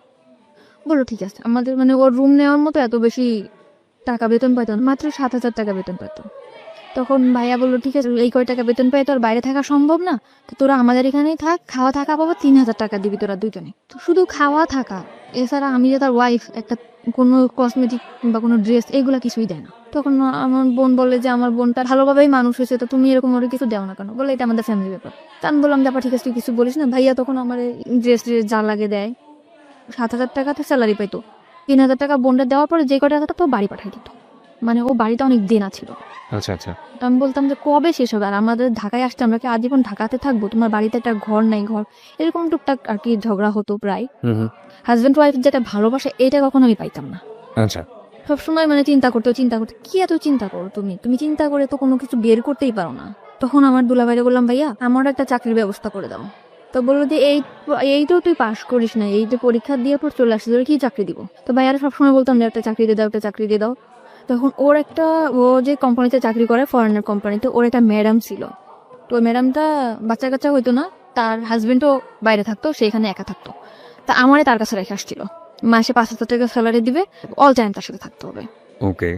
বললো ঠিক আছে। আমাদের মানে ওর রুম নেওয়ার মতো এত বেশি টাকা বেতন পাইতো না, মাত্র 7,000 টাকা বেতন পাইতো। তখন ভাইয়া বললো ঠিক আছে, এই কয় টাকা বেতন পাই তো আর বাইরে থাকা সম্ভব না, তো তোরা আমাদের এখানেই থাক, খাওয়া থাকা পাবো 3,000 টাকা দিবি তোরা দুজনে। তো শুধু খাওয়া থাকা, এছাড়া আমি যে তার ওয়াইফ, একটা কোনো কসমেটিক বা কোনো ড্রেস এগুলা কিছুই দেয় না। তখন আমার বোন বলে যে আমার বোনটা ভালোভাবেই মানুষ হয়েছে, তো তুমি এরকম ওর কিছু দেও না কেন? বলে এটা আমাদের ফ্যামিলি ব্যাপার। তা আমি বললাম ব্যাপার ঠিক আছে, তুই কিছু বলিস না। ভাইয়া তখন আমার ড্রেস যা লাগে দেয়। 7,000 টাকা তো স্যালারি পাইতো, 3,000 টাকা বোনটা দেওয়ার পরে যে কটা টাকা তো বাড়ি পাঠাই দিত। মানে ও বাড়িতে অনেক দেনা ছিল। আচ্ছা আচ্ছা। তো আমি বলতাম যে কবে শেষ হবে, আর আমাদের ঢাকায় আসতে আমরা কি আজীবন ঢাকাতে থাকবো? তোমার বাড়িতে একটা ঘর নাই, ঘর এরকম টুকটাক আর কি ঝগড়া হতো প্রায়। হাজব্যান্ড ওয়াইফ যেটা ভালোবাসা, এটা কখনো আমি পাইতাম না। আচ্ছা। সবসময় মানে চিন্তা করতে কি এত চিন্তা করো তুমি চিন্তা করে তো কোনো কিছু বের করতেই পারো না। তখন আমার দুলাভাইরে বললাম ভাইয়া আমার একটা চাকরির ব্যবস্থা করে দাও। তো বললো যে এই তো তুই পাশ করিস না, এই যে পরীক্ষা দিয়ে পর চলে আসছিস, কি চাকরি দিব? তো ভাইয়ারা সবসময় বলতাম যে একটা চাকরি দিয়ে দাও, একটা চাকরি দিয়ে দাও। তখন ও যে কোম্পানিতে চাকরি করে, ফরেনার কোম্পানিতে, ওর একটা ম্যাডাম ছিল। তো ওই ম্যাডামটা বাচ্চা কাচ্চা হইতো না, তার হাজবেন্ডও বাইরে থাকতো, সেখানে একা থাকতো। তা আমারে তার কাছে রেখে আসছিল, মাসে 5,000 টাকা স্যালারি দিবে, অল টাইম তার সাথে থাকতে হবে। ওকে।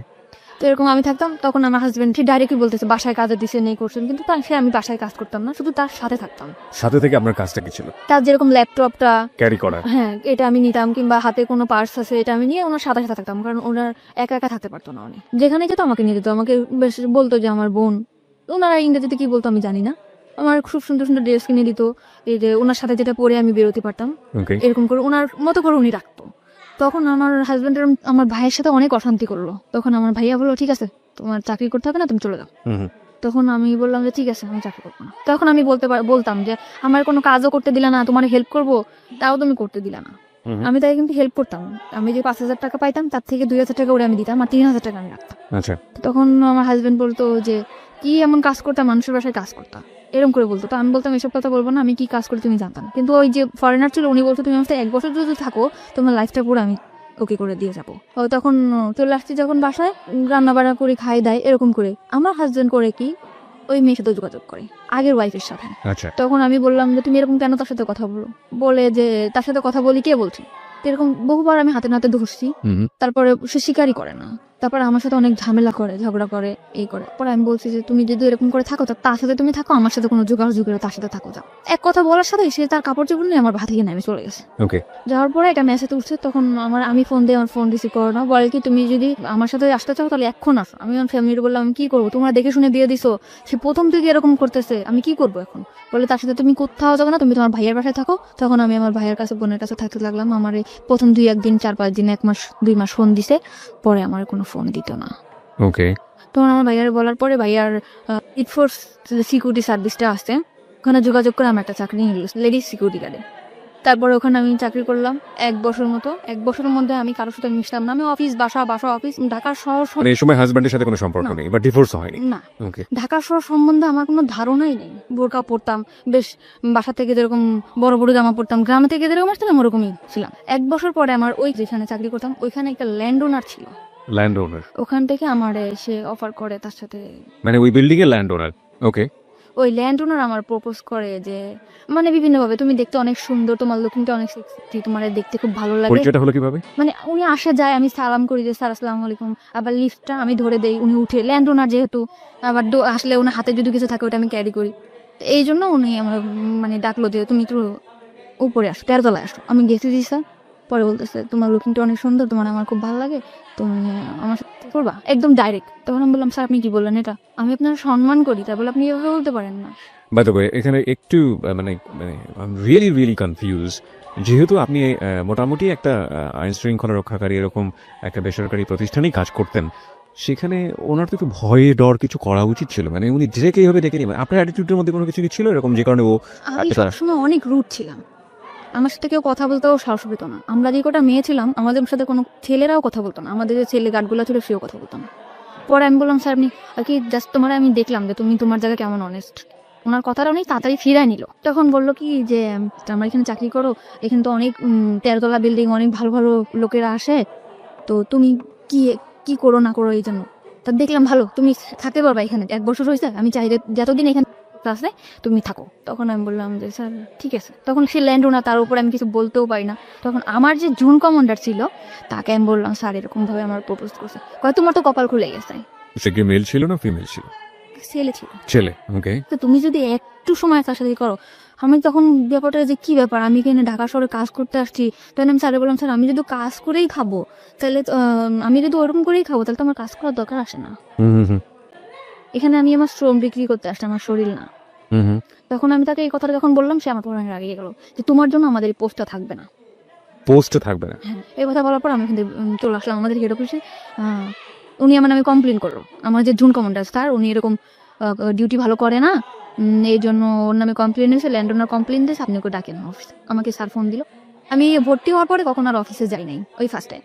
তো এরকম আমি থাকতাম। তখন আমার হাজবেন্ড ঠিক ডাইরেক্টলি বলতেছে বাসায় কাজে দিছে নেই করছেন, কিন্তু আমি বাসায় কাজ করতাম না, শুধু তার সাথে থাকতাম। সাথে থেকে আপনার কাজটা কি ছিল? তার যেরকম ল্যাপটপটা ক্যারি করা? হ্যাঁ, এটা আমি নিতাম, কিংবা হাতে কোনো পার্স আছে এটা আমি নিয়ে ওনার সাথে সাথে থাকতাম, কারণ ওনার একা একা থাকতে পারতো না। অনেক যেখানে যেত আমাকে নিয়ে যেত, আমাকে বেশ বলতো যে আমার বোন। ওনারা ইংরেজিতে কি বলতো আমি জানি না। আমার খুব সুন্দর সুন্দর ড্রেস কিনে দিত, এই যে ওনার সাথে যেটা পরে আমি বেরোতে পারতাম, ওকে। এরকম করে ওনার মতো করে উনি রাখতো। তখন আমার হাজবেন্ডের আমার ভাইয়ের সাথে অনেক অশান্তি করলো। তখন আমার ভাইয়া বললো ঠিক আছে, তোমার চাকরি করতে হবে না, তুমি চলে যাও। তখন আমি বললাম যে ঠিক আছে, আমি চাকরি করবো না। তখন আমি বলতাম যে আমার কোনো কাজও করতে দিলা না, তোমার হেল্প করবো তাও তুমি করতে দিলা না। আমি তাই কিন্তু হেল্প করতাম। আমি যে 5,000 টাকা পাইতাম তার থেকে 2,000 টাকা ওরে আমি দিতাম, আর 3,000 টাকা আমি রাখতাম। আচ্ছা। তখন আমার হাজবেন্ড বলতো যে কি এমন কাজ করতাম, মানুষের বাসায় কাজ করতাম, এরকম করে বলতো। তো আমি বলতাম এসব কথা বলবো না, আমি কি কাজ করি তুমি জানতাম। কিন্তু ওই যে ফরেনার ছিল উনি বলতো তুমি আমার সাথে 1 বছর যদি থাকো, তোমার লাইফটা পুরো আমি ওকে করে দিয়ে যাবো। তখন চলে আসছি যখন বাসায়, রান্না বান্না করে খাই দেয় এরকম করে। আমার হাজবেন্ড করে কি ওই মেয়ের সাথে যোগাযোগ করে, আগের ওয়াইফের সাথে। আচ্ছা। তখন আমি বললাম যে তুমি এরকম কেন তার সাথে কথা বলো? বলে যে তার সাথে কথা বলি কে বলছে? এরকম বহুবার আমি হাতে নাতে ধরছি, তারপরে সে স্বীকারই করে না। তারপর আমার সাথে অনেক ঝামেলা করে, ঝগড়া করে, এই করে। পরে আমি বলছি যে তুমি যদি এরকম করে থাকো তার সাথে তুমি থাকো, আমার সাথে কোনো যোগাযোগ করে তার সাথে থাকো যাও। এক কথা বলার সাথে সে তার কাপড় চোপড় নিয়ে আমার ভাত থেকে নেমে চলে গেছে। ওকে। যাওয়ার পরে এটা মেসেজ উঠছে। তখন আমি ফোন দিয়ে, আমার ফোন রিসিভ করো না, বলে কি তুমি যদি আমার সাথে আসতে চাও তাহলে এখন আসো। আমি আমার ফ্যামিলির বললাম আমি কি করবো, তোমরা দেখে শুনে বিয়ে দিছো, সে প্রথম থেকে এরকম করতেছে, আমি কি করবো এখন? বলে তার সাথে তুমি কোথাও যাবে না, তুমি তোমার ভাইয়ের বাসায় থাকো। তখন আমি আমার ভাইয়ের কাছে, বোনের কাছে থাকতে লাগলাম। আমার এই প্রথম 2-1 দিন, 4-5 দিন, 1 মাস 2 মাস ফোন দিছে, পরে আমার কোনো ফোন দিত না। ওকে। তখন আমার ভাইয়ার বলার পরে ভাইয়ার ইটফোর্স সিকিউরিটি সার্ভিসটা আসছে, ওখানে যোগাযোগ করে আমার একটা চাকরি নিল লেডিস সিকিউরিটি গার্ডে। তারপরে ওখানে আমি চাকরি করলাম 1 বছর মতো। 1 বছরের মধ্যে আমি কারোর সাথে মিশতাম না। আমি অফিস বাসা অফিস, ঢাকা শহর মানে এই সময় হাজবেন্ডের সাথে কোনো সম্পর্ক নেই বা ডিভোর্স হয়নি? না। ওকে। ঢাকা শহর সম্বন্ধে আমার কোনো ধারণাই নেই। বোরকা পরতাম, বেশ বাসা থেকে যেরকম বড় বড় জামা পরতাম, গ্রামে থেকে যেরকম আসতাম ওরকমই ছিলাম। 1 বছর পরে আমার ওই যেখানে চাকরি করতাম ওইখানে একটা ল্যান্ড ওনার ছিল। ল্যান্ড ওনার? ওখান থেকে আমার সে অফার করে তার সাথে, মানে ওই বিল্ডিং এর ল্যান্ড ওনার? ওকে। ওই ল্যান্ড ওনার আমার প্রপোজ করে যে মানে বিভিন্নভাবে, তুমি দেখতে অনেক সুন্দর, তোমার লুকিংটা অনেক সেক্সি, তোমার দেখতে খুব ভালো লাগে। পরিচয়টা হলো কিভাবে? মানে উনি আসা যায়, আমি সালাম করি যে স্যার আসসালামু আলাইকুম, আবার লিফটটা আমি ধরে দেই, উনি উঠে, ল্যান্ড ওনার যেহেতু, আবার আসলে ওনার হাতে যদি কিছু থাকে ওটা আমি ক্যারি করি। তো এই জন্য উনি আমার মানে ডাকলো যে তুমি একটু উপরে আসো, 13 তলায় আসো। আমি গেছি জি স্যার। পরে বলতেছে তোমার লুকিংটা অনেক সুন্দর, তোমার আমার খুব ভালো লাগে, তুমি আমার সাথে করবা, একদম ডাইরেক্ট। তখন আমি বললাম স্যার আপনি কি বললেন এটা, আমি আপনার সম্মান করি, তাই বলে আপনি এভাবে বলতে পারেন না। বাই দ্য ওয়ে, এখানে একটু মানে মানে রিয়েলি রিয়েলি কনফিউজ। যেহেতু আপনি মোটামুটি একটা আইন শৃঙ্খলা রক্ষাকারী এরকম একটা বেসরকারি প্রতিষ্ঠানেই কাজ করতেন, সেখানে ওনার তো একটু ভয়ে ডর কিছু করা উচিত ছিল। মানে উনি ডিরেক্ট এইভাবে ডেকে নিবেন, আপনার অ্যাটিটিউডের মধ্যে কোনো কিছু কি ছিল এরকম যে কারণে ও আমি আচ্ছা, সবসময় অনেক রুট ছিলাম, আমার সাথে কেউ কথা বলতেও সাহস পেত না। আমরা যে কটা মেয়ে ছিলাম আমাদের সাথে কোনো ছেলেরাও কথা বলতো না, আমাদের যে ছেলে গার্ডগুলো ছিল সেও কথা বলতো না। পরে আমি বললাম স্যার আপনি আর কি, জাস্ট তোমার আমি দেখলাম যে তুমি তোমার জায়গায় কেমন অনেস্ট। ওনার কথাটা অনেক তাড়াতাড়ি ফিরায় নিল। তখন বললো কি যে আমার এখানে চাকরি করো, এখানে তো অনেক 13 তলা বিল্ডিং, অনেক ভালো ভালো লোকেরা আসে, তো তুমি কি কি করো না করো এই জন্য। তা দেখলাম ভালো, তুমি থাকতে পারবা এখানে, 1 বছর হয়েছে, আমি চাই যে যতদিন এখানে আছে তুমি থাকো। তখন আমি বললাম যে স্যার ঠিক আছে। তখন সে ল্যান্ড ওনার, তার উপরে আমি কিছু বলতেও পারি না। তখন আমার যে জুন কমান্ডার ছিল তাকে আমি বললাম স্যার এরকম ভাবে আমার প্রপোজ করছে। কয় তোমার তো কপাল খুলে গেছে। সে কি মেল ছিল না ফিমেল ছিল? ছেলে ছিল। ছেলে, ওকে। তো তুমি যদি একটু সময় তার সাথে করো, আমি তখন ব্যাপারটা যে কি ব্যাপার, আমি এখানে ঢাকা শহরে কাজ করতে আসছি। তখন আমি স্যারে বললাম স্যার আমি যদি কাজ করেই খাবো, তাহলে আমি যদি ওরকম করেই খাবো তাহলে তো আমার কাজ করার দরকার আসে না। এখানে আমি আমার শ্রম বিক্রি করতে আসছি, আমার শরীর না। তখন আমি তাকে এই কথাটা যখন বললাম, সে আমার পর রাগিয়ে গেল যে তোমার জন্য আমাদের এই পোস্টটা থাকবে না। পোস্টে থাকবে না? হ্যাঁ, এই কথা বলার পর আমি এখান থেকে চলে আসলাম আমাদের হেড অফিসে। উনি আমার নামে কমপ্লেন করলো, আমার যে জুন কমান্ডার স্যার উনি এরকম ডিউটি ভালো করে না, এই জন্য ওর নামে কমপ্লেন এসে, ল্যান্ড ওনার কমপ্লেন দিয়েছে, আপনি ওকে ডাকেন অফিসে। আমাকে স্যার ফোন দিল। আমি ভর্তি হওয়ার পরে কখন আর অফিসে যাই নাই, ওই ফার্স্ট টাইম।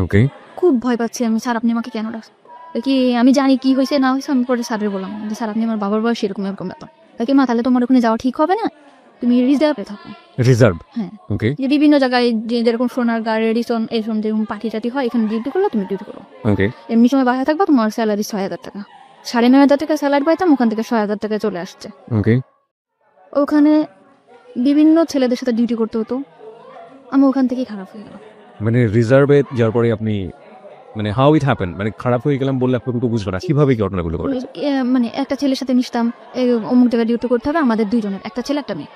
ওকে। খুব ভয় পাচ্ছি আমি, স্যার আপনি আমাকে কেন ডাকছেন, কি আমি জানি কি হয়েছে না হয়েছে। আমি পরে স্যারের বললাম যে স্যার আপনি আমার বাবার বয়স এরকম এরকম ব্যাপার। তাকে মা তাহলে তোমার ওখানে যাওয়া ঠিক হবে না, তুমি রিজার্ভে থাকো। রিজার্ভ? হ্যাঁ, ওকে। যে বিভিন্ন জায়গায় যেরকম সোনার গাড়ি রেডিসন এরকম যেরকম পার্টি টাটি হয়, এখানে ডিউটি করলে তুমি ডিউটি করো। ওকে। এমনি সময় বাসায় থাকবা, তোমার স্যালারি 6,000 টাকা, 9,500 টাকা স্যালারি পাইতাম, ওখান থেকে 6,000 টাকা চলে আসছে। ওকে। ওখানে বিভিন্ন ছেলেদের সাথে ডিউটি করতে হতো, আমি ওখান থেকেই খারাপ হয়ে গেলাম। মানে রিজার্ভে যাওয়ার পরে আপনি মানে হাউ ইট হ্যাপেন, মানে খারাপ হয়ে গেলাম বললে আপনি তো বুঝবেন না কিভাবে কি ঘটনাগুলো ঘটে? মানে একটা ছেলের সাথে মিশতাম, অমুক জায়গায় ডিউটি করতে হবে, আমাদের দুইজনের, একটা ছেলে একটা মেয়ে।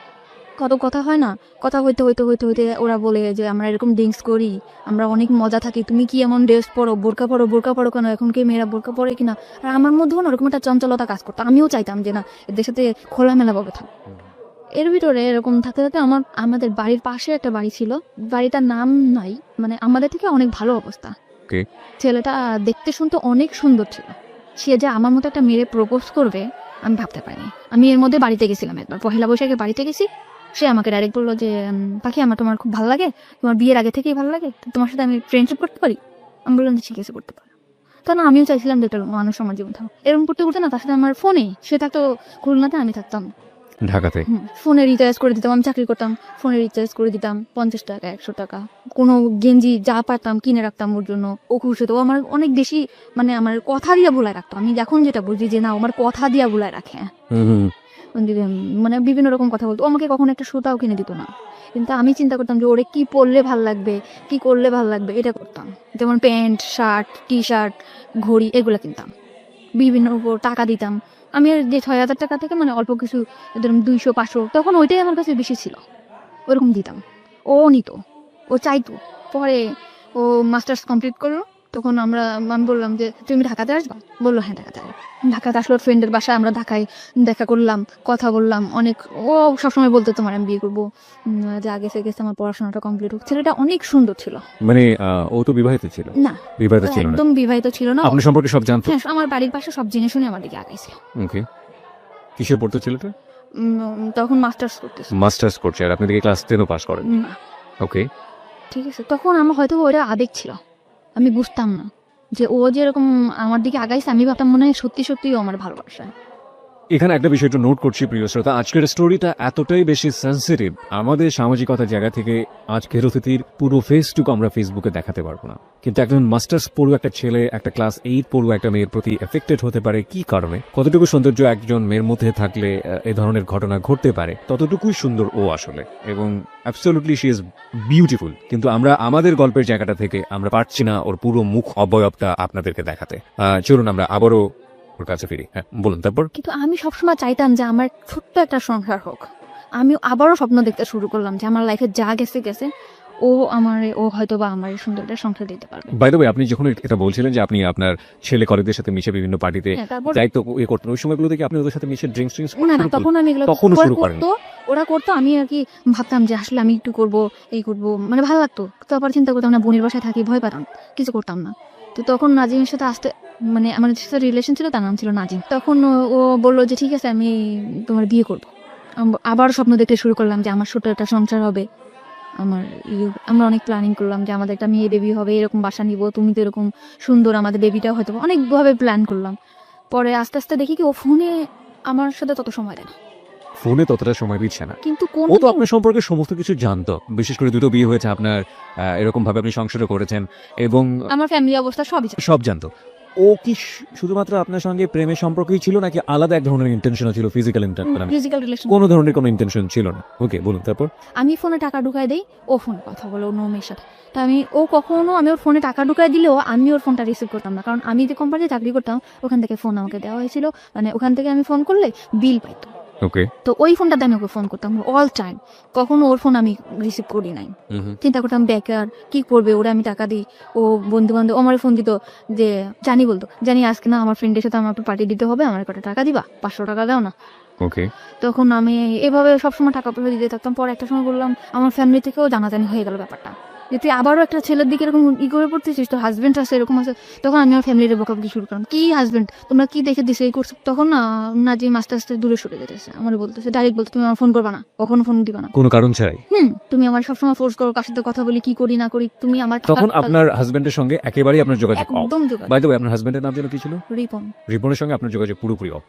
কত কথা হয় না, কথা হইতে হইতে হইতে হইতে ওরা বলে যে আমরা এরকম ড্রিঙ্কস করি, আমরা অনেক মজা থাকি, তুমি কি এমন ড্রেস পরো, বোরকা পরো কেন, এখন কি মেয়েরা বোরকা পরে কিনা। আর আমার মধ্যেও না ওরকম একটা চঞ্চলতা কাজ করতো, আমিও চাইতাম যে না এদের সাথে খোলামেলা ভাবে থাক। এর ভিতরে এরকম থাকতে থাকতে আমাদের বাড়ির পাশে একটা বাড়ি ছিল, বাড়িটার নাম নাই, মানে আমাদের থেকে অনেক ভালো অবস্থা। Okay. ছেলেটা দেখতে শুনতে অনেক সুন্দর ছিল, সে যে আমার মতো একটা মেয়ে প্রপোজ করবে আমি ভাবতে পারিনি। আমি এর মধ্যে বাড়িতে গেছিলাম একবার, পহেলা বৈশাখে বাড়িতে গেছি। সে আমাকে ডাইরেক্ট বললো যে পাখি আমার তোমার খুব ভালো লাগে, তোমার বিয়ের আগে থেকেই ভালো লাগে, তো তোমার সাথে আমি ফ্রেন্ডশিপ করতে পারি। আমি বললাম যে ঠিক আছে করতে পারো। তা না আমিও চাইছিলাম যে একটা মানুষ আমার জীবন থাকো। এরকম করতে করতে না তার সাথে আমার ফোনে, সে থাকতো খুলনাতে, আমি থাকতাম ঢাকাতে। ফোনে রিচার্জ করে দিতাম, আমি চাকরি করতাম, ফোনে রিচার্জ করে দিতাম 50 টাকা 100 টাকা, কোনো গেঞ্জি যা পারতাম কিনে রাখতাম ওর জন্য। ও খুশি হতো, ও আমার অনেক বেশি মানে আমার কথা দিয়ে ভুলায় রাখতো। আমি এখন যেটা বুঝি যে না আমার কথা দিয়ে ভুলায় রাখে, মানে বিভিন্ন রকম কথা বলতো। ও আমাকে কখনো একটা সুতাও কিনে দিত না, কিন্তু আমি চিন্তা করতাম যে ওরে কি পরলে ভাল লাগবে, কি করলে ভাল লাগবে, এটা করতাম। যেমন প্যান্ট, শার্ট, টি শার্ট, ঘড়ি এগুলো কিনতাম, বিভিন্ন উপর টাকা দিতাম। আমি আর যে 6,000 টাকা থেকে মানে অল্প কিছু, ধরুন 200-500, তখন ওইটাই আমার কাছে বেশি ছিল, ওরকম দিতাম। ও নিত, ও চাইতো। পরে ও মাস্টার্স কমপ্লিট করলো, তখন আমি বললাম যে তুমি ঢাকাতে আসবা, বললো হ্যাঁ ঢাকাতে আসবো। ঢাকাতে আসলো ফ্রেন্ডের বাসায়, আমরা ঢাকায় দেখা করলাম, কথা বললাম অনেক। ও সবসময় বলতো তোমার আমি বিয়ে করবো, যে আগে থেকে আমার পড়াশোনাটা কমপ্লিট হোক। ছেলেটা অনেক সুন্দর ছিল। মানে ও তো বিবাহিত ছিল? না, বিবাহিত ছিল না। একদম বিবাহিত ছিল না। আপনি সম্পর্কে সব জানতো? হ্যাঁ, আমার বাড়ির পাশে সব জেনে শুনে আমার দিকে আগাইছে। ওকে। কিসে পড়তো ছেলেটা? তখন মাস্টার্স করতেছে। মাস্টার্স করছে, আর আপনি দেখি ক্লাস 10ও পাস করেন। না, ওকে। ঠিক আছে। তখন আমার হয়তো ওটা আবেগ ছিল, আমি বুঝতাম না যে ও যেরকম আমার দিকে আগাইছে, আমি ভাবতাম মনে হয় সত্যি সত্যি ও আমার ভালোবাসা। এখানে একটা বিষয় একটু নোট করছি প্রিয় শ্রোতা, আজকের স্টোরিটা এতটাই বেশি সেন্সিটিভ, আমাদের সামাজিকতার জায়গা থেকে আজকের অতিথির পুরো ফেসটুকু আমরা ফেসবুকে দেখাতে পারবো না, কিন্তু একজন মাস্টার্স পড়ুয়া একটা ছেলে, একটা ক্লাস 8 পড়ুয়া একটা মেয়ের প্রতি এফেক্টেড হতে পারে কি কারণে, কতটুকু সৌন্দর্য একজন মেয়ের মধ্যে থাকলে এই ধরনের ঘটনা ঘটতে পারে, ততটুকুই সুন্দর ও আসলে, এবং অ্যাবসলিউটলি শি ইজ বিউটিফুল। কিন্তু আমরা আমাদের গল্পের জায়গাটা থেকে আমরা পারছি না ওর পুরো মুখ অবয়বটা আপনাদেরকে দেখাতে। চলুন আমরা আবারও ওর কাছে ফিরি। হ্যাঁ বলুন তারপর। কিন্তু আমি সবসময় চাইতাম যে আমার ছোট্ট একটা সংসার হোক। আমি আবারও স্বপ্ন দেখতে শুরু করলাম যে আমার লাইফে যা গেছে গেছে, ও হয়তো বা আমার এই সুন্দর একটা সংসার দিতে পারবে। বাই দ্য ওয়ে, আপনি যখন এটা বলছিলেন যে আপনি আপনার ছেলে কলেজের সাথে মিশে বিভিন্ন পার্টিতে হ্যাঁ, তারপর দায়িত্ব ইয়ে করতেন, ওই সময়গুলোতে কি আপনি ওদের সাথে মিশে ড্রিঙ্কস না না, তখন আমি এগুলো তখনও ওরা শুরু করেন? করতো, ওরা করতো, আমি আর কি ভাবতাম যে আসলে আমি একটু করব, এই করব, মানে ভালো লাগতো। তারপর চিন্তা করতাম না, বোনের বাসায় থাকি, ভয় পেতাম, কিছু করতাম না। তো তখন নাজিমের সাথে আসতে, মানে আমার সাথে রিলেশন ছিল, তার নাম ছিল নাজিম। তখন ও বললো যে ঠিক আছে আমি তোমার বিয়ে করবো। আবার স্বপ্ন দেখতে শুরু করলাম যে আমার ছোট একটা সংসার হবে। আমরা অনেক প্ল্যানিং করলাম যে আমাদের একটা মেয়ে বেবি হবে, এরকম বাসা নিব, তুমি তো এরকম সুন্দর, আমাদের বেবিটাও হয়তো, অনেকভাবে প্ল্যান করলাম। পরে আস্তে আস্তে দেখি কি ও ফোনে আমার সাথে তত সময় দেয় না। ফোনে ততটা সময় দিচ্ছে না। কিন্তু কোন ও তো আপনার সম্পর্কে সমস্ত কিছু জানতো, বিশেষ করে দুটো বিয়ে হয়েছে আপনার, এরকম ভাবে আপনি সংসারও করেছেন এবং আমার ফ্যামিলি অবস্থা সবই জানে। সব জানতো। ও কি শুধুমাত্র আপনার সঙ্গে প্রেমের সম্পর্কই ছিল নাকি আলাদা এক ধরনের ইন্টেনশনও ছিল, ফিজিক্যাল ইন্টেনশন? Physical relation. কোনো ধরনের কোনো ইন্টেনশন ছিল না। ওকে বলুন তারপর। আমি ফোনে টাকা ঢুকাই দেই, ও ফোনে কথা বলে অন্য মেয়ের সাথে। তা আমি ওর ফোনে টাকা ঢুকাই দিলেও আমি ওর ফোনটা রিসিভ করতাম না, কারণ আমি যে কোম্পানিতে চাকরি করতাম ওখান থেকে ফোন আমাকে দেওয়া হয়েছিল, মানে ওখান থেকে আমি ফোন করলে বিল পাইতো। ওকে। তো ওই ফোনটাতে আমি ওকে ফোন করতাম অল টাইম, কখনো ওর ফোন আমি রিসিভ করি নাই। চিন্তা করতাম বেকার, কি করবে, ওরা আমি টাকা দিই, ও বন্ধু বান্ধব আমার ফোন দিত, যে বলতো জানি আজকে না আমার ফ্রেন্ডের সাথে আমার একটু পার্টি দিতে হবে, আমার কটা টাকা দিবা, 500 টাকা দাও না। ওকে। তখন আমি এভাবে সবসময় টাকা পয়সা দিতে থাকতাম। পরে একটা সময় বললাম, আমার ফ্যামিলি থেকেও জানাজানি হয়ে গেল ব্যাপারটা, যে তুই আবারও একটা ছেলের দিকে এরকম করে পড়তেছিস, তোর হাজবেন্ড আছে এরকম আছে। তখন আমি আমার ফ্যামিলির বকাবকি শুরু করলাম, কি হাজবেন্ড, তোমরা কি দেখে দিছে এই করছো। তখন না যে আস্তে আস্তে দূরে সরে যেতেছে, আমার বলতেছে ডাইরেক্ট, বলতে তুমি আমার ফোন করবা না, কখনো ফোন দিবা না, কোনো কারণ ছাড়াই। তুমি আমার সবসময় ফোর্স করো, কার সাথে কথা বলি, কি করি না করি, তুমি আমার তখন আপনার হাজবেন্ডের সঙ্গে একেবারেই আপনার যোগাযোগ অফ। একদম যোগাযোগ। বাই দ্য ওয়ে, আপনার হাজবেন্ডের নাম যেন কি ছিল? রিপন। রিপনের সঙ্গে আপনার যোগাযোগ পুরোপুরি অফ।